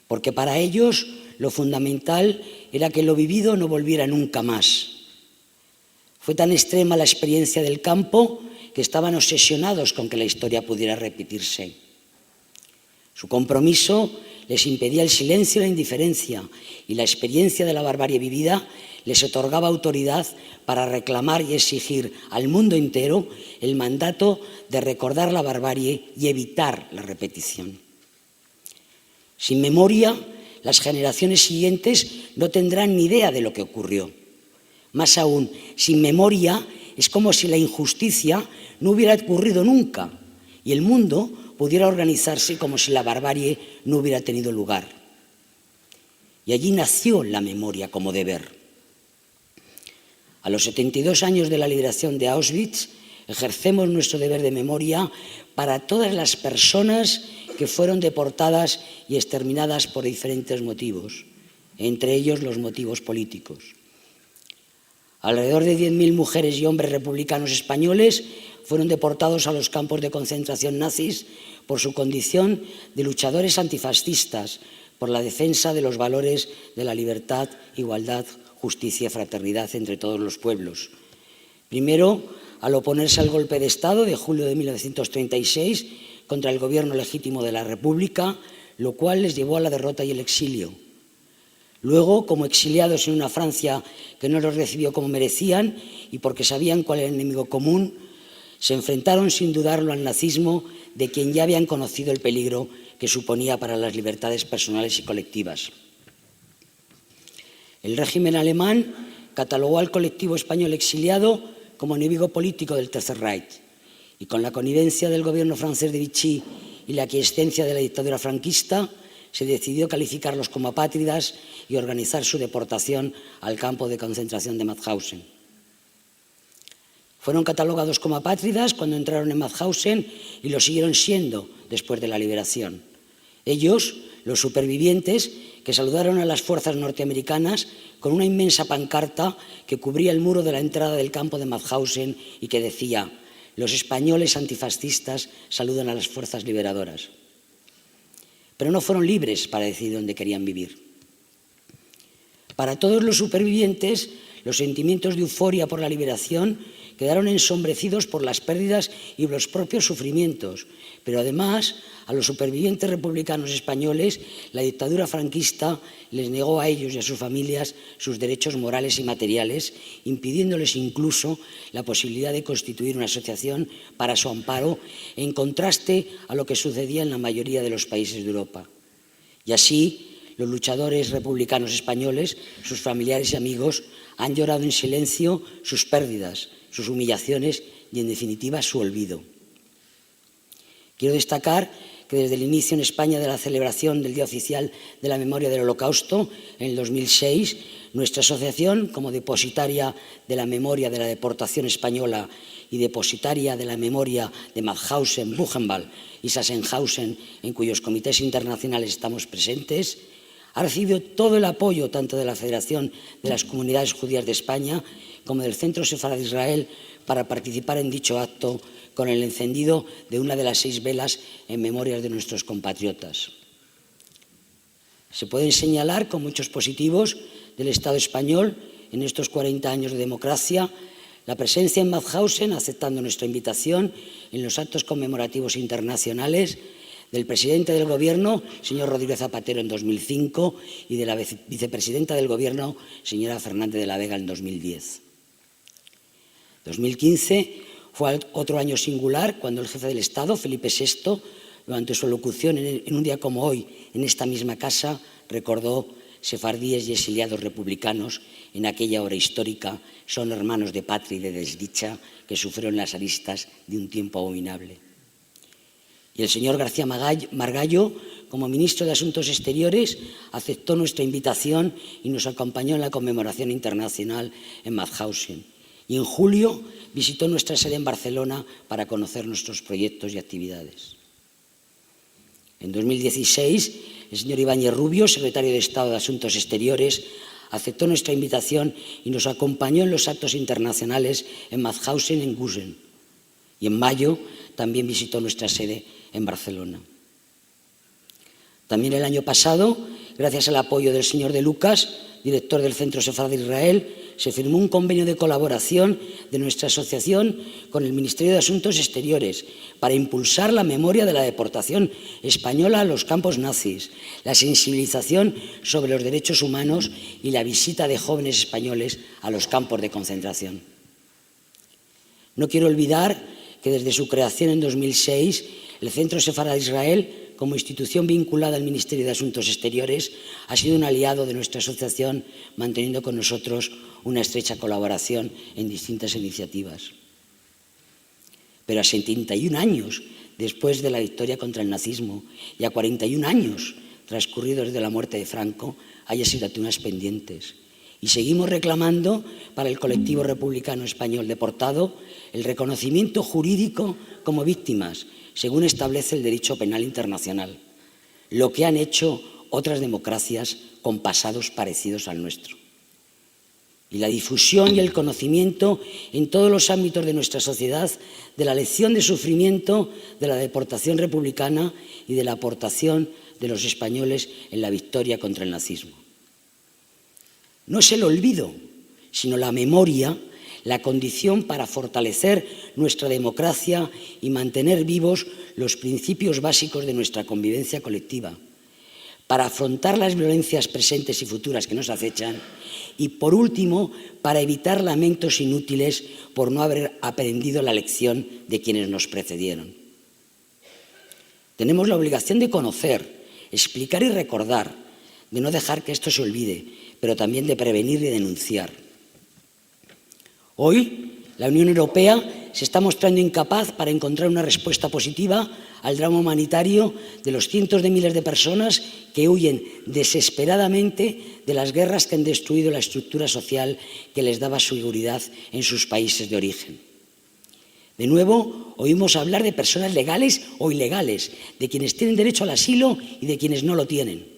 Porque para ellos lo fundamental era que lo vivido no volviera nunca más. Fue tan extrema la experiencia del campo que estaban obsesionados con que la historia pudiera repetirse. Su compromiso les impedía el silencio y la indiferencia, y la experiencia de la barbarie vivida les otorgaba autoridad para reclamar y exigir al mundo entero el mandato de recordar la barbarie y evitar la repetición. Sin memoria, las generaciones siguientes no tendrán ni idea de lo que ocurrió. Más aún, sin memoria, es como si la injusticia no hubiera ocurrido nunca y el mundo pudiera organizarse como si la barbarie no hubiera tenido lugar. Y allí nació la memoria como deber. A los 72 años de la liberación de Auschwitz, ejercemos nuestro deber de memoria para todas las personas que fueron deportadas y exterminadas por diferentes motivos, entre ellos los motivos políticos. Alrededor de 10.000 mujeres y hombres republicanos españoles fueron deportados a los campos de concentración nazis por su condición de luchadores antifascistas, por la defensa de los valores de la libertad, igualdad, justicia y fraternidad entre todos los pueblos. Primero, al oponerse al golpe de Estado de julio de 1936 contra el gobierno legítimo de la República, lo cual les llevó a la derrota y el exilio. Luego, como exiliados en una Francia que no los recibió como merecían y porque sabían cuál era el enemigo común, se enfrentaron sin dudarlo al nazismo, de quien ya habían conocido el peligro que suponía para las libertades personales y colectivas. El régimen alemán catalogó al colectivo español exiliado como enemigo político del Tercer Reich y con la connivencia del gobierno francés de Vichy y la aquiescencia de la dictadura franquista se decidió calificarlos como apátridas y organizar su deportación al campo de concentración de Mauthausen. Fueron catalogados como apátridas cuando entraron en Mauthausen y lo siguieron siendo después de la liberación. Ellos, los supervivientes, que saludaron a las fuerzas norteamericanas con una inmensa pancarta que cubría el muro de la entrada del campo de Mauthausen y que decía: «Los españoles antifascistas saludan a las fuerzas liberadoras». Pero no fueron libres para decidir dónde querían vivir. Para todos los supervivientes, los sentimientos de euforia por la liberación quedaron ensombrecidos por las pérdidas y los propios sufrimientos, pero además a los supervivientes republicanos españoles la dictadura franquista les negó a ellos y a sus familias sus derechos morales y materiales, impidiéndoles incluso la posibilidad de constituir una asociación para su amparo, en contraste a lo que sucedía en la mayoría de los países de Europa. Y así, los luchadores republicanos españoles, sus familiares y amigos, han llorado en silencio sus pérdidas, sus humillaciones y, en definitiva, su olvido. Quiero destacar que desde el inicio en España de la celebración del Día Oficial de la Memoria del Holocausto, en el 2006, nuestra asociación, como depositaria de la memoria de la deportación española y depositaria de la memoria de Mauthausen, Buchenwald y Sachsenhausen, en cuyos comités internacionales estamos presentes, ha recibido todo el apoyo tanto de la Federación de las Comunidades Judías de España como del Centro Sefarad de Israel para participar en dicho acto con el encendido de una de las 6 velas en memoria de nuestros compatriotas. Se pueden señalar con muchos positivos del Estado español en estos 40 años de democracia la presencia en Mauthausen, aceptando nuestra invitación en los actos conmemorativos internacionales del presidente del Gobierno, señor Rodríguez Zapatero, en 2005 y de la vicepresidenta del Gobierno, señora Fernández de la Vega, en 2010. 2015 fue otro año singular cuando el jefe del Estado, Felipe VI, durante su alocución en un día como hoy, en esta misma casa, recordó sefardíes y exiliados republicanos en aquella hora histórica son hermanos de patria y de desdicha que sufrieron las aristas de un tiempo abominable. Y el señor García Margallo, como ministro de Asuntos Exteriores, aceptó nuestra invitación y nos acompañó en la conmemoración internacional en Mauthausen. Y en julio visitó nuestra sede en Barcelona para conocer nuestros proyectos y actividades. En 2016, el señor Ibáñez Rubio, secretario de Estado de Asuntos Exteriores, aceptó nuestra invitación y nos acompañó en los actos internacionales en Mauthausen y en Gusen. Y en mayo también visitó nuestra sede en Barcelona. También el año pasado, gracias al apoyo del señor De Lucas, director del Centro Sefardí de Israel, se firmó un convenio de colaboración de nuestra asociación con el Ministerio de Asuntos Exteriores para impulsar la memoria de la deportación española a los campos nazis, la sensibilización sobre los derechos humanos y la visita de jóvenes españoles a los campos de concentración. No quiero olvidar que desde su creación en 2006, el Centro Sefardí de Israel, como institución vinculada al Ministerio de Asuntos Exteriores, ha sido un aliado de nuestra asociación, manteniendo con nosotros una estrecha colaboración en distintas iniciativas. Pero a 71 años después de la victoria contra el nazismo y a 41 años transcurridos desde la muerte de Franco, hay asignaturas pendientes. Y seguimos reclamando para el colectivo republicano español deportado el reconocimiento jurídico como víctimas, según establece el derecho penal internacional, lo que han hecho otras democracias con pasados parecidos al nuestro. Y la difusión y el conocimiento en todos los ámbitos de nuestra sociedad de la lección de sufrimiento de la deportación republicana y de la aportación de los españoles en la victoria contra el nazismo. No es el olvido, sino la memoria, la condición para fortalecer nuestra democracia y mantener vivos los principios básicos de nuestra convivencia colectiva, para afrontar las violencias presentes y futuras que nos acechan y, por último, para evitar lamentos inútiles por no haber aprendido la lección de quienes nos precedieron. Tenemos la obligación de conocer, explicar y recordar, de no dejar que esto se olvide, pero también de prevenir y denunciar. Hoy, la Unión Europea se está mostrando incapaz para encontrar una respuesta positiva al drama humanitario de los cientos de miles de personas que huyen desesperadamente de las guerras que han destruido la estructura social que les daba seguridad en sus países de origen. De nuevo, oímos hablar de personas legales o ilegales, de quienes tienen derecho al asilo y de quienes no lo tienen.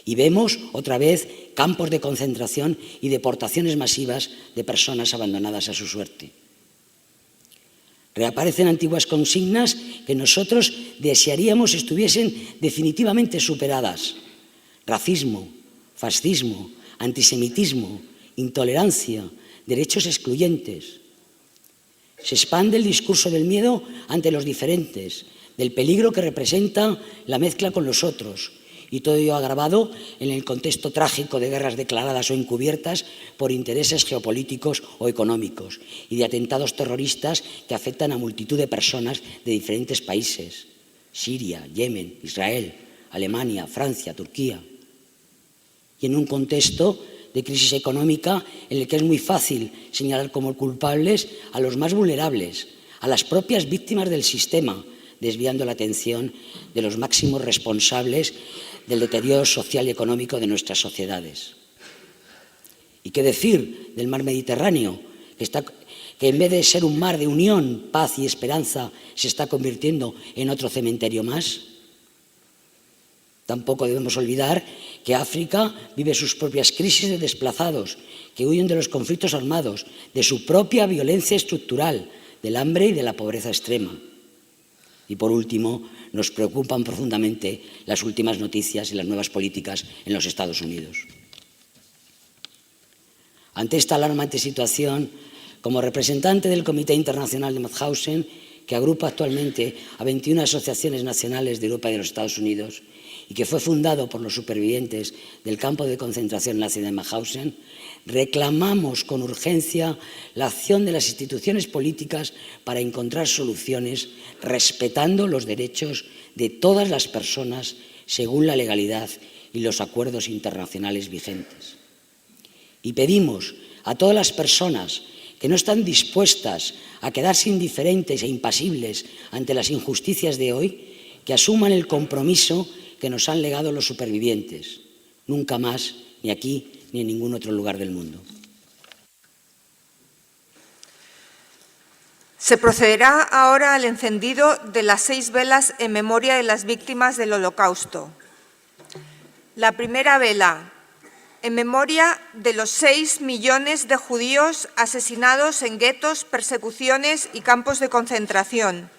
Y vemos, otra vez, campos de concentración y deportaciones masivas de personas abandonadas a su suerte. Reaparecen antiguas consignas que nosotros desearíamos estuviesen definitivamente superadas. Racismo, fascismo, antisemitismo, intolerancia, derechos excluyentes. Se expande el discurso del miedo ante los diferentes, del peligro que representa la mezcla con los otros, y todo ello agravado en el contexto trágico de guerras declaradas o encubiertas por intereses geopolíticos o económicos y de atentados terroristas que afectan a multitud de personas de diferentes países: Siria, Yemen, Israel, Alemania, Francia, Turquía. Y en un contexto de crisis económica en el que es muy fácil señalar como culpables a los más vulnerables, a las propias víctimas del sistema, desviando la atención de los máximos responsables del deterioro social y económico de nuestras sociedades. ¿Y qué decir del mar Mediterráneo, que en vez de ser un mar de unión, paz y esperanza, se está convirtiendo en otro cementerio más? Tampoco debemos olvidar que África vive sus propias crisis de desplazados, que huyen de los conflictos armados, de su propia violencia estructural, del hambre y de la pobreza extrema. Y por último, nos preocupan profundamente las últimas noticias y las nuevas políticas en los Estados Unidos. Ante esta alarmante situación, como representante del Comité Internacional de Mauthausen, que agrupa actualmente a 21 asociaciones nacionales de Europa y de los Estados Unidos, y que fue fundado por los supervivientes del campo de concentración nazi de Mauthausen, reclamamos con urgencia la acción de las instituciones políticas para encontrar soluciones respetando los derechos de todas las personas según la legalidad y los acuerdos internacionales vigentes. Y pedimos a todas las personas que no están dispuestas a quedarse indiferentes e impasibles ante las injusticias de hoy, que asuman el compromiso que nos han legado los supervivientes. Nunca más, ni aquí ni en ningún otro lugar del mundo. Se procederá ahora al encendido de las 6 velas en memoria de las víctimas del Holocausto. La primera vela, en memoria de los 6 millones de judíos asesinados en guetos, persecuciones y campos de concentración,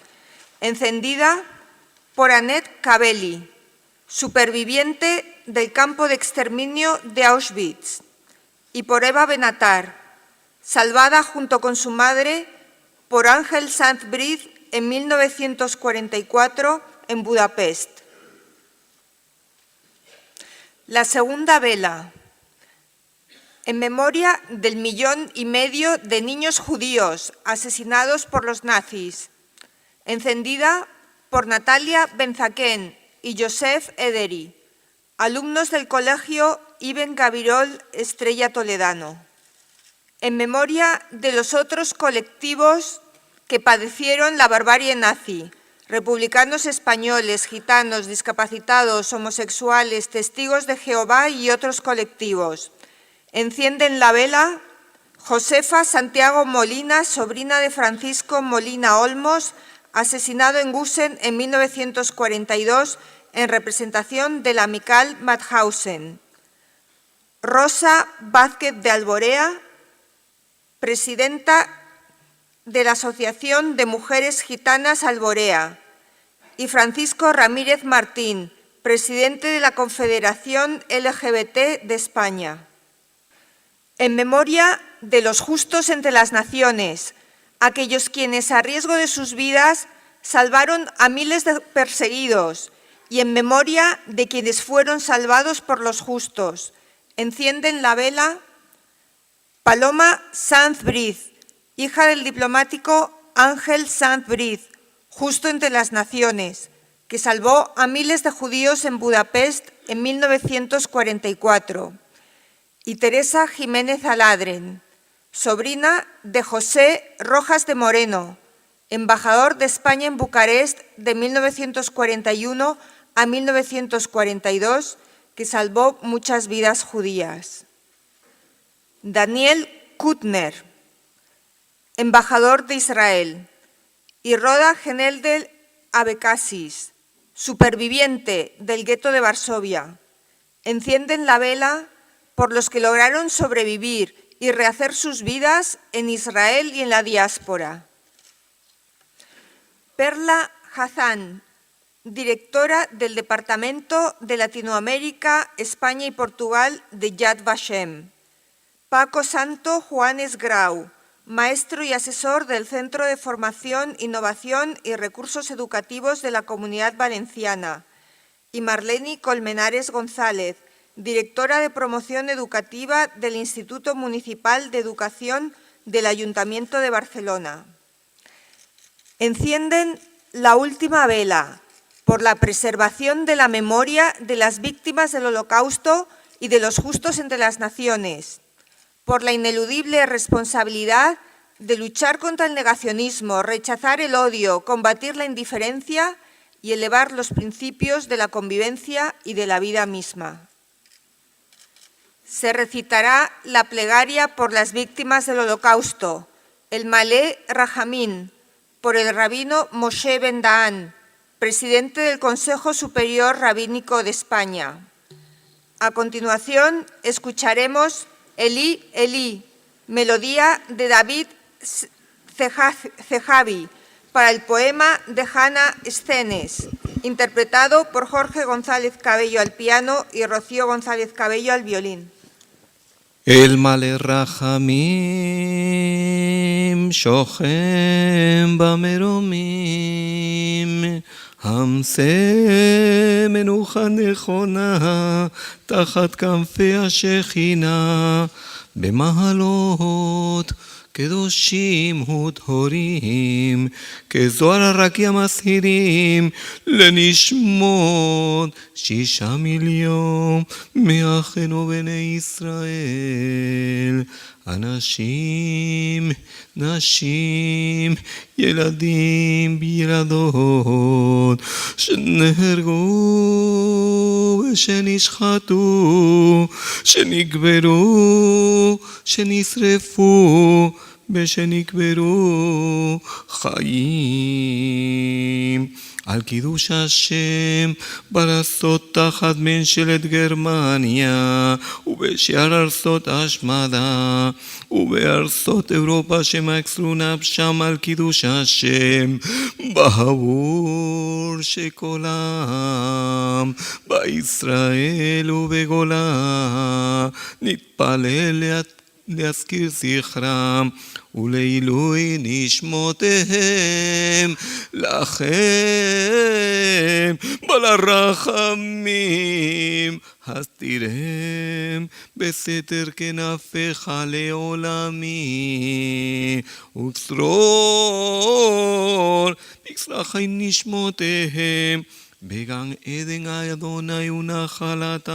encendida por Annette Kabeli, superviviente del campo de exterminio de Auschwitz, y por Eva Benatar, salvada junto con su madre por Ángel Sanz-Briz en 1944 en Budapest. La segunda vela, en memoria del 1,5 millones de niños judíos asesinados por los nazis, encendida por Natalia Benzaquén y Joseph Ederi, alumnos del Colegio Ibn Gabirol Estrella Toledano. En memoria de los otros colectivos que padecieron la barbarie nazi, republicanos españoles, gitanos, discapacitados, homosexuales, testigos de Jehová y otros colectivos. Encienden la vela Josefa Santiago Molina, sobrina de Francisco Molina Olmos, asesinado en Gusen en 1942 en representación del amical Mauthausen. Rosa Vázquez de Alborea, presidenta de la Asociación de Mujeres Gitanas Alborea, y Francisco Ramírez Martín, presidente de la Confederación LGBT de España. En memoria de los justos entre las naciones, aquellos quienes a riesgo de sus vidas salvaron a miles de perseguidos, y en memoria de quienes fueron salvados por los justos, encienden la vela Paloma Sanz-Briz, hija del diplomático Ángel Sanz-Briz, justo entre las naciones, que salvó a miles de judíos en Budapest en 1944, y Teresa Jiménez Aladren, sobrina de José Rojas de Moreno, embajador de España en Bucarest de 1941 a 1942, que salvó muchas vidas judías. Daniel Kutner, embajador de Israel, y Roda Geneldel Abekasis, superviviente del gueto de Varsovia, encienden la vela por los que lograron sobrevivir y rehacer sus vidas en Israel y en la diáspora. Perla Hazán, directora del Departamento de Latinoamérica, España y Portugal de Yad Vashem. Paco Santo Juanes Grau, maestro y asesor del Centro de Formación, Innovación y Recursos Educativos de la Comunidad Valenciana. Y Marleni Colmenares González, directora de Promoción Educativa del Instituto Municipal de Educación del Ayuntamiento de Barcelona. Encienden la última vela por la preservación de la memoria de las víctimas del Holocausto y de los justos entre las naciones, por la ineludible responsabilidad de luchar contra el negacionismo, rechazar el odio, combatir la indiferencia y elevar los principios de la convivencia y de la vida misma. Se recitará la plegaria por las víctimas del Holocausto, el Malé Rajamín, por el rabino Moshe Ben Daan, presidente del Consejo Superior Rabínico de España. A continuación, escucharemos Elí, Elí, melodía de David Cejavi, para el poema de Hannah Escenes, interpretado por Jorge González Cabello al piano y Rocío González Cabello al violín. El Malé Rachamim Shochem Bameromim המסה מנוחה נכונה תחת כנפי השכינה במעלות קדושים וטהורים, כזוהר הרקיע מסהירים, לנשמות 6,000,000 מאחינו בני ישראל. אנשים, נשים, ילדים וילדות, שנהרגו ושנשחטו, שנקברו, שנשרפו ושנקברו חיים. על קידוש השם בארצות תחת ממשלת גרמניה ובשאר ארצות השמדה ובארצות אירופה שמקסרו נפשם על קידוש השם בעבור שקולם בישראל ובגולה נתפלל להזכיר זכרם ולעילוי נשמותיהם לכם בלרחמים הסתירם בסתר כנפיך לעולמי וצרור בצרכי נשמותיהם בגן עדן אדוני ונחלתם,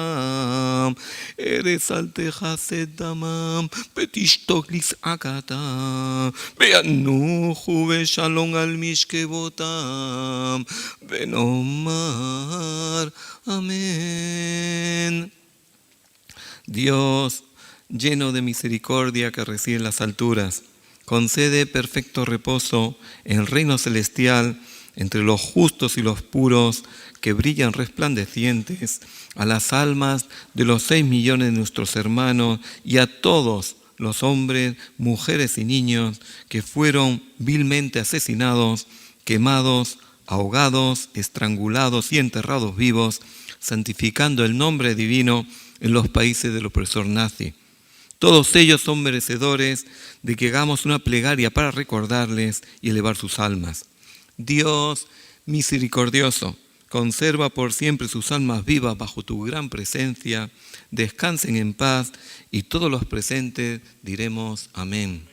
ארץ אל תכסה דמם, ותשתוק לזעקתם, וינוחו בשלום על משכבותם, ונאמר amén. Dios, lleno de misericordia que reside en las alturas, concede perfecto reposo en el reino celestial entre los justos y los puros que brillan resplandecientes, a las almas de los 6 millones de nuestros hermanos y a todos los hombres, mujeres y niños que fueron vilmente asesinados, quemados, ahogados, estrangulados y enterrados vivos, santificando el nombre divino en los países del opresor nazi. Todos ellos son merecedores de que hagamos una plegaria para recordarles y elevar sus almas. Dios misericordioso, conserva por siempre sus almas vivas bajo tu gran presencia, descansen en paz y todos los presentes diremos amén.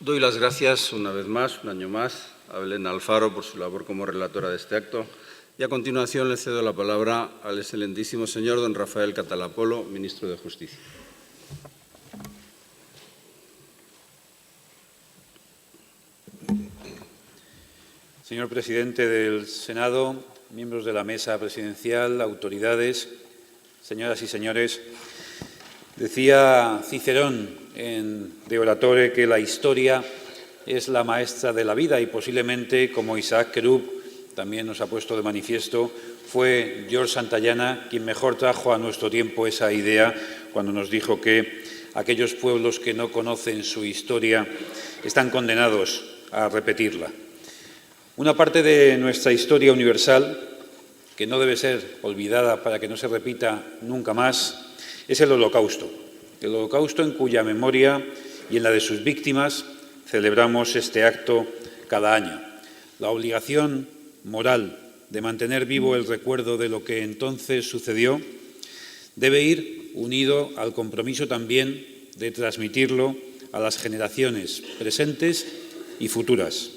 Doy las gracias una vez más, un año más, a Belén Alfaro por su labor como relatora de este acto y a continuación le cedo la palabra al excelentísimo señor don Rafael Catalapolo, ministro de Justicia. Señor presidente del Senado, miembros de la mesa presidencial, autoridades, señoras y señores, decía Cicerón de Oratore que la historia es la maestra de la vida y posiblemente, como Isaac Querub también nos ha puesto de manifiesto, fue George Santayana quien mejor trajo a nuestro tiempo esa idea cuando nos dijo que aquellos pueblos que no conocen su historia están condenados a repetirla. Una parte de nuestra historia universal, que no debe ser olvidada para que no se repita nunca más, es el Holocausto. El Holocausto en cuya memoria y en la de sus víctimas celebramos este acto cada año. La obligación moral de mantener vivo el recuerdo de lo que entonces sucedió debe ir unido al compromiso también de transmitirlo a las generaciones presentes y futuras.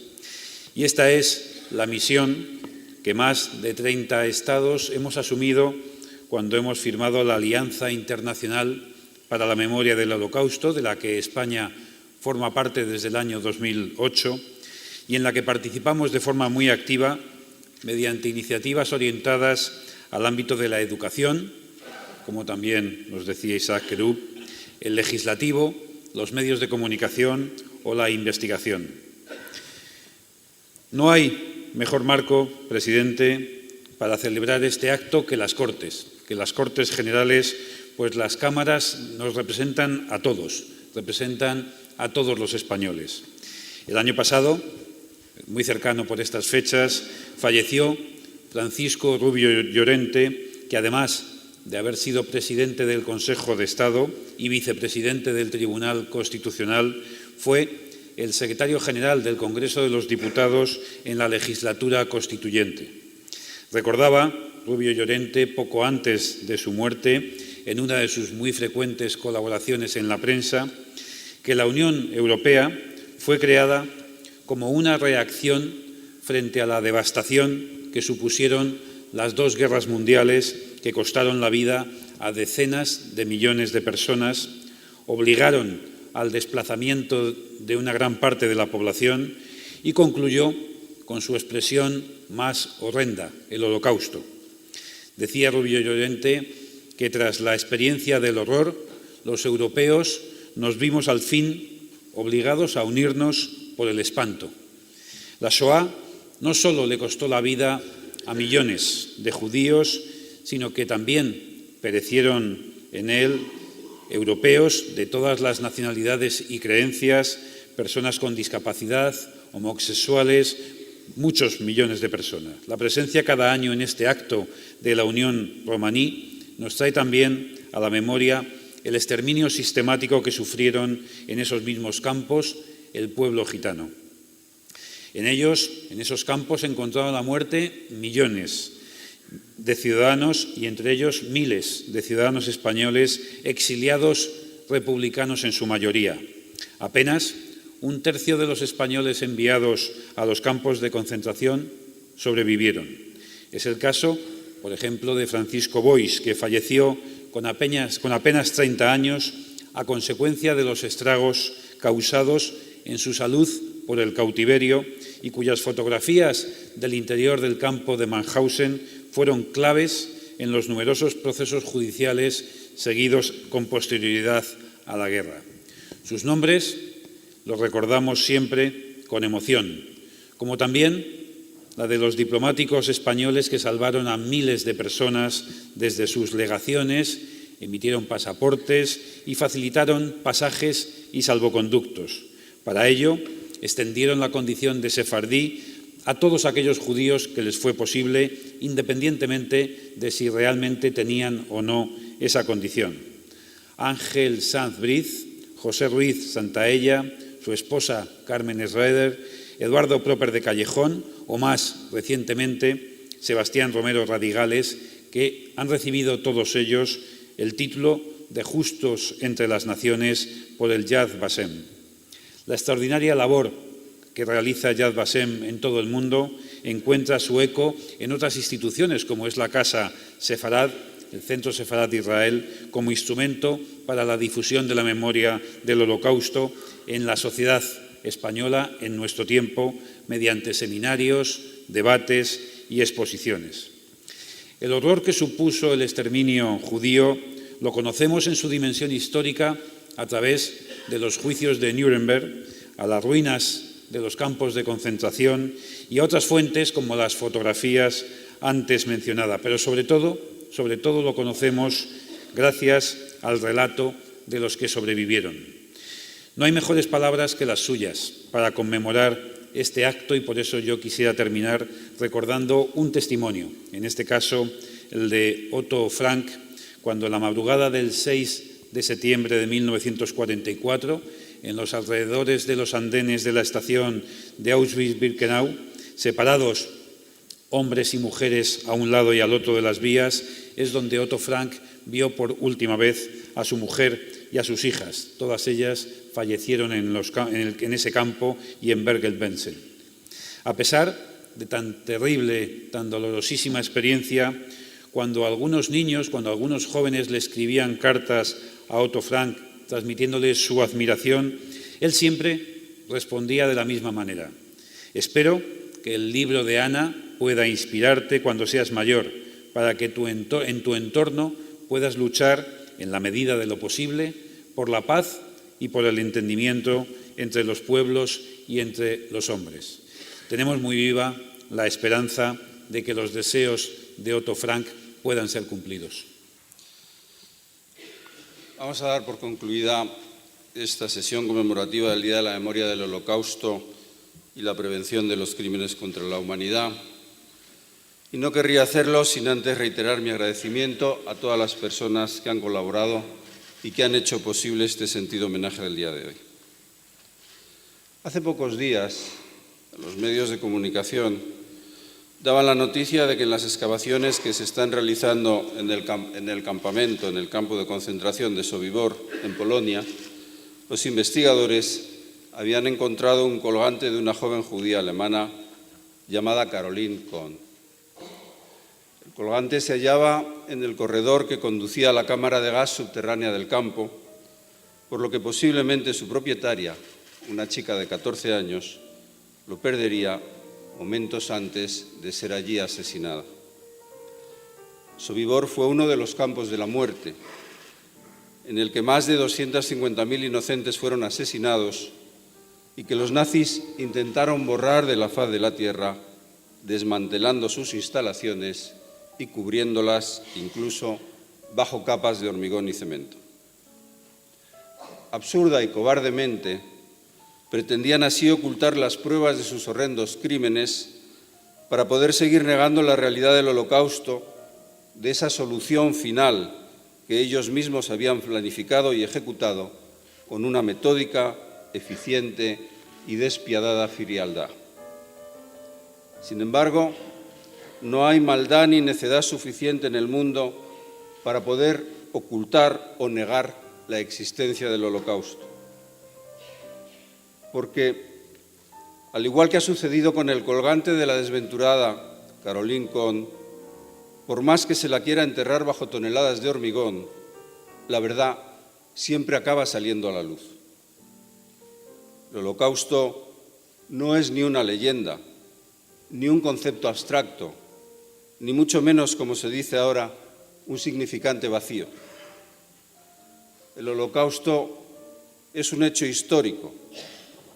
Y esta es la misión que más de 30 Estados hemos asumido cuando hemos firmado la Alianza Internacional para la Memoria del Holocausto, de la que España forma parte desde el año 2008 y en la que participamos de forma muy activa mediante iniciativas orientadas al ámbito de la educación, como también nos decía Isaac Querub, el legislativo, los medios de comunicación o la investigación. No hay mejor marco, presidente, para celebrar este acto que las Cortes Generales, pues las cámaras nos representan a todos, representan a todos los españoles. El año pasado, muy cercano por estas fechas, falleció Francisco Rubio Llorente, que además de haber sido presidente del Consejo de Estado y vicepresidente del Tribunal Constitucional, fue el secretario general del Congreso de los Diputados en la legislatura constituyente. Recordaba Rubio Llorente, poco antes de su muerte, en una de sus muy frecuentes colaboraciones en la prensa, que la Unión Europea fue creada como una reacción frente a la devastación que supusieron las dos guerras mundiales que costaron la vida a decenas de millones de personas, obligaron al desplazamiento de una gran parte de la población y concluyó con su expresión más horrenda, el Holocausto. Decía Rubio Llorente que tras la experiencia del horror, los europeos nos vimos al fin obligados a unirnos por el espanto. La Shoah no solo le costó la vida a millones de judíos, sino que también perecieron en él europeos de todas las nacionalidades y creencias, personas con discapacidad, homosexuales, muchos millones de personas. La presencia cada año en este acto de la Unión Romaní nos trae también a la memoria el exterminio sistemático que sufrieron en esos mismos campos el pueblo gitano. En ellos, en esos campos, encontraron la muerte millones de ciudadanos y entre ellos miles de ciudadanos españoles exiliados republicanos en su mayoría. Apenas un tercio de los españoles enviados a los campos de concentración sobrevivieron. Es el caso, por ejemplo, de Francisco Boix, que falleció con apenas 30 años a consecuencia de los estragos causados en su salud por el cautiverio y cuyas fotografías del interior del campo de Mauthausen fueron claves en los numerosos procesos judiciales seguidos con posterioridad a la guerra. Sus nombres los recordamos siempre con emoción, como también la de los diplomáticos españoles que salvaron a miles de personas desde sus legaciones, emitieron pasaportes y facilitaron pasajes y salvoconductos. Para ello, extendieron la condición de sefardí a todos aquellos judíos que les fue posible, independientemente de si realmente tenían o no esa condición. Ángel Sanz Briz, José Ruiz Santaella, su esposa Carmen Schroeder, Eduardo Proper de Callejón o más recientemente Sebastián Romero Radigales, que han recibido todos ellos el título de Justos entre las Naciones por el Yad Vashem. La extraordinaria labor que realiza Yad Vashem en todo el mundo encuentra su eco en otras instituciones, como es la Casa Sefarad, el Centro Sefarad de Israel, como instrumento para la difusión de la memoria del Holocausto en la sociedad española en nuestro tiempo, mediante seminarios, debates y exposiciones. El horror que supuso el exterminio judío lo conocemos en su dimensión histórica a través de los juicios de Nuremberg, a las ruinas de los campos de concentración y a otras fuentes como las fotografías antes mencionadas, pero sobre todo lo conocemos gracias al relato de los que sobrevivieron. No hay mejores palabras que las suyas para conmemorar este acto y por eso yo quisiera terminar recordando un testimonio, en este caso el de Otto Frank, cuando en la madrugada del 6 de septiembre de 1944, en los alrededores de los andenes de la estación de Auschwitz-Birkenau, separados hombres y mujeres a un lado y al otro de las vías, es donde Otto Frank vio por última vez a su mujer y a sus hijas. Todas ellas fallecieron en ese campo y en Bergen-Belsen. A pesar de tan terrible, tan dolorosísima experiencia, cuando algunos niños, cuando algunos jóvenes le escribían cartas a Otto Frank transmitiéndole su admiración, él siempre respondía de la misma manera. Espero que el libro de Ana pueda inspirarte cuando seas mayor, para que en tu entorno puedas luchar, en la medida de lo posible, por la paz y por el entendimiento entre los pueblos y entre los hombres. Tenemos muy viva la esperanza de que los deseos de Otto Frank puedan ser cumplidos. Vamos a dar por concluida esta sesión conmemorativa del Día de la Memoria del Holocausto y la prevención de los crímenes contra la humanidad. Y no querría hacerlo sin antes reiterar mi agradecimiento a todas las personas que han colaborado y que han hecho posible este sentido homenaje del día de hoy. Hace pocos días, los medios de comunicación daban la noticia de que en las excavaciones que se están realizando en el campo de concentración de Sobibor, en Polonia, los investigadores habían encontrado un colgante de una joven judía alemana llamada Caroline Kohn. El colgante se hallaba en el corredor que conducía a la cámara de gas subterránea del campo, por lo que posiblemente su propietaria, una chica de 14 años, lo perdería momentos antes de ser allí asesinada. Sobibor fue uno de los campos de la muerte, en el que más de 250.000 inocentes fueron asesinados y que los nazis intentaron borrar de la faz de la tierra, desmantelando sus instalaciones y cubriéndolas incluso bajo capas de hormigón y cemento. Absurda y cobardemente, pretendían así ocultar las pruebas de sus horrendos crímenes para poder seguir negando la realidad del Holocausto, de esa solución final que ellos mismos habían planificado y ejecutado con una metódica, eficiente y despiadada frialdad. Sin embargo, no hay maldad ni necedad suficiente en el mundo para poder ocultar o negar la existencia del Holocausto. Porque, al igual que ha sucedido con el colgante de la desventurada Caroline Kohn, por más que se la quiera enterrar bajo toneladas de hormigón, la verdad siempre acaba saliendo a la luz. El Holocausto no es ni una leyenda, ni un concepto abstracto, ni mucho menos, como se dice ahora, un significante vacío. El Holocausto es un hecho histórico,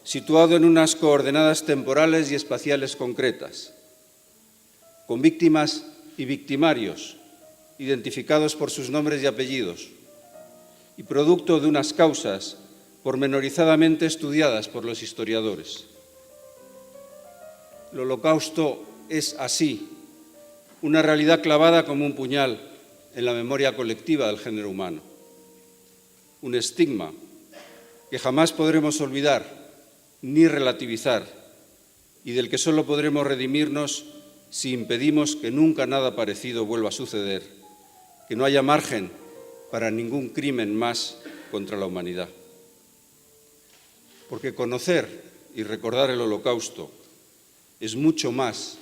situado en unas coordenadas temporales y espaciales concretas, con víctimas y victimarios identificados por sus nombres y apellidos, y producto de unas causas pormenorizadamente estudiadas por los historiadores. El Holocausto es así, una realidad clavada como un puñal en la memoria colectiva del género humano, un estigma que jamás podremos olvidar ni relativizar y del que solo podremos redimirnos si impedimos que nunca nada parecido vuelva a suceder, que no haya margen para ningún crimen más contra la humanidad. porque conocer y recordar el Holocausto es mucho más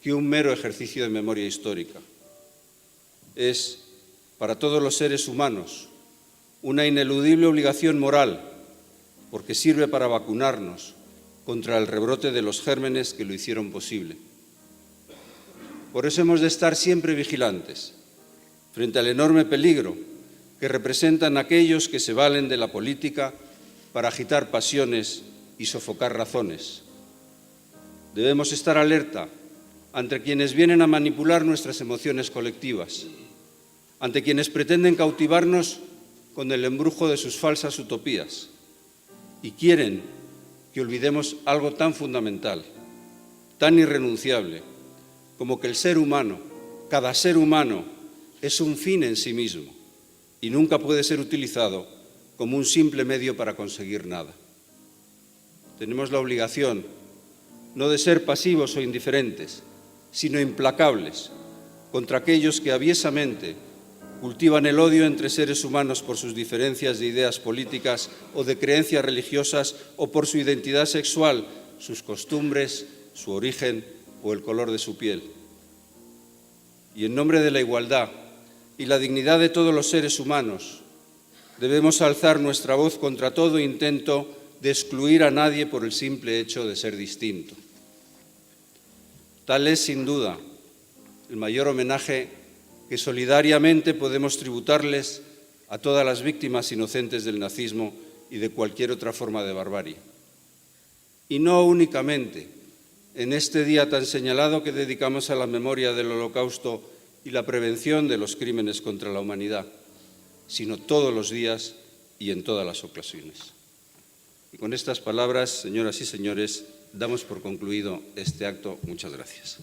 que un mero ejercicio de memoria histórica. Es, para todos los seres humanos, una ineludible obligación moral, porque sirve para vacunarnos contra el rebrote de los gérmenes que lo hicieron posible. Por eso hemos de estar siempre vigilantes frente al enorme peligro que representan aquellos que se valen de la política para agitar pasiones y sofocar razones. Debemos estar alerta ante quienes vienen a manipular nuestras emociones colectivas, ante quienes pretenden cautivarnos con el embrujo de sus falsas utopías y quieren que olvidemos algo tan fundamental, tan irrenunciable, como que el ser humano, cada ser humano, es un fin en sí mismo y nunca puede ser utilizado como un simple medio para conseguir nada. Tenemos la obligación no de ser pasivos o indiferentes, sino implacables contra aquellos que aviesamente cultivan el odio entre seres humanos por sus diferencias de ideas políticas o de creencias religiosas o por su identidad sexual, sus costumbres, su origen o el color de su piel. Y en nombre de la igualdad y la dignidad de todos los seres humanos, debemos alzar nuestra voz contra todo intento de excluir a nadie por el simple hecho de ser distinto. Tal es, sin duda, el mayor homenaje que solidariamente podemos tributarles a todas las víctimas inocentes del nazismo y de cualquier otra forma de barbarie. Y no únicamente en este día tan señalado que dedicamos a la memoria del Holocausto y la prevención de los crímenes contra la humanidad, sino todos los días y en todas las ocasiones. Y con estas palabras, señoras y señores, damos por concluido este acto. Muchas gracias.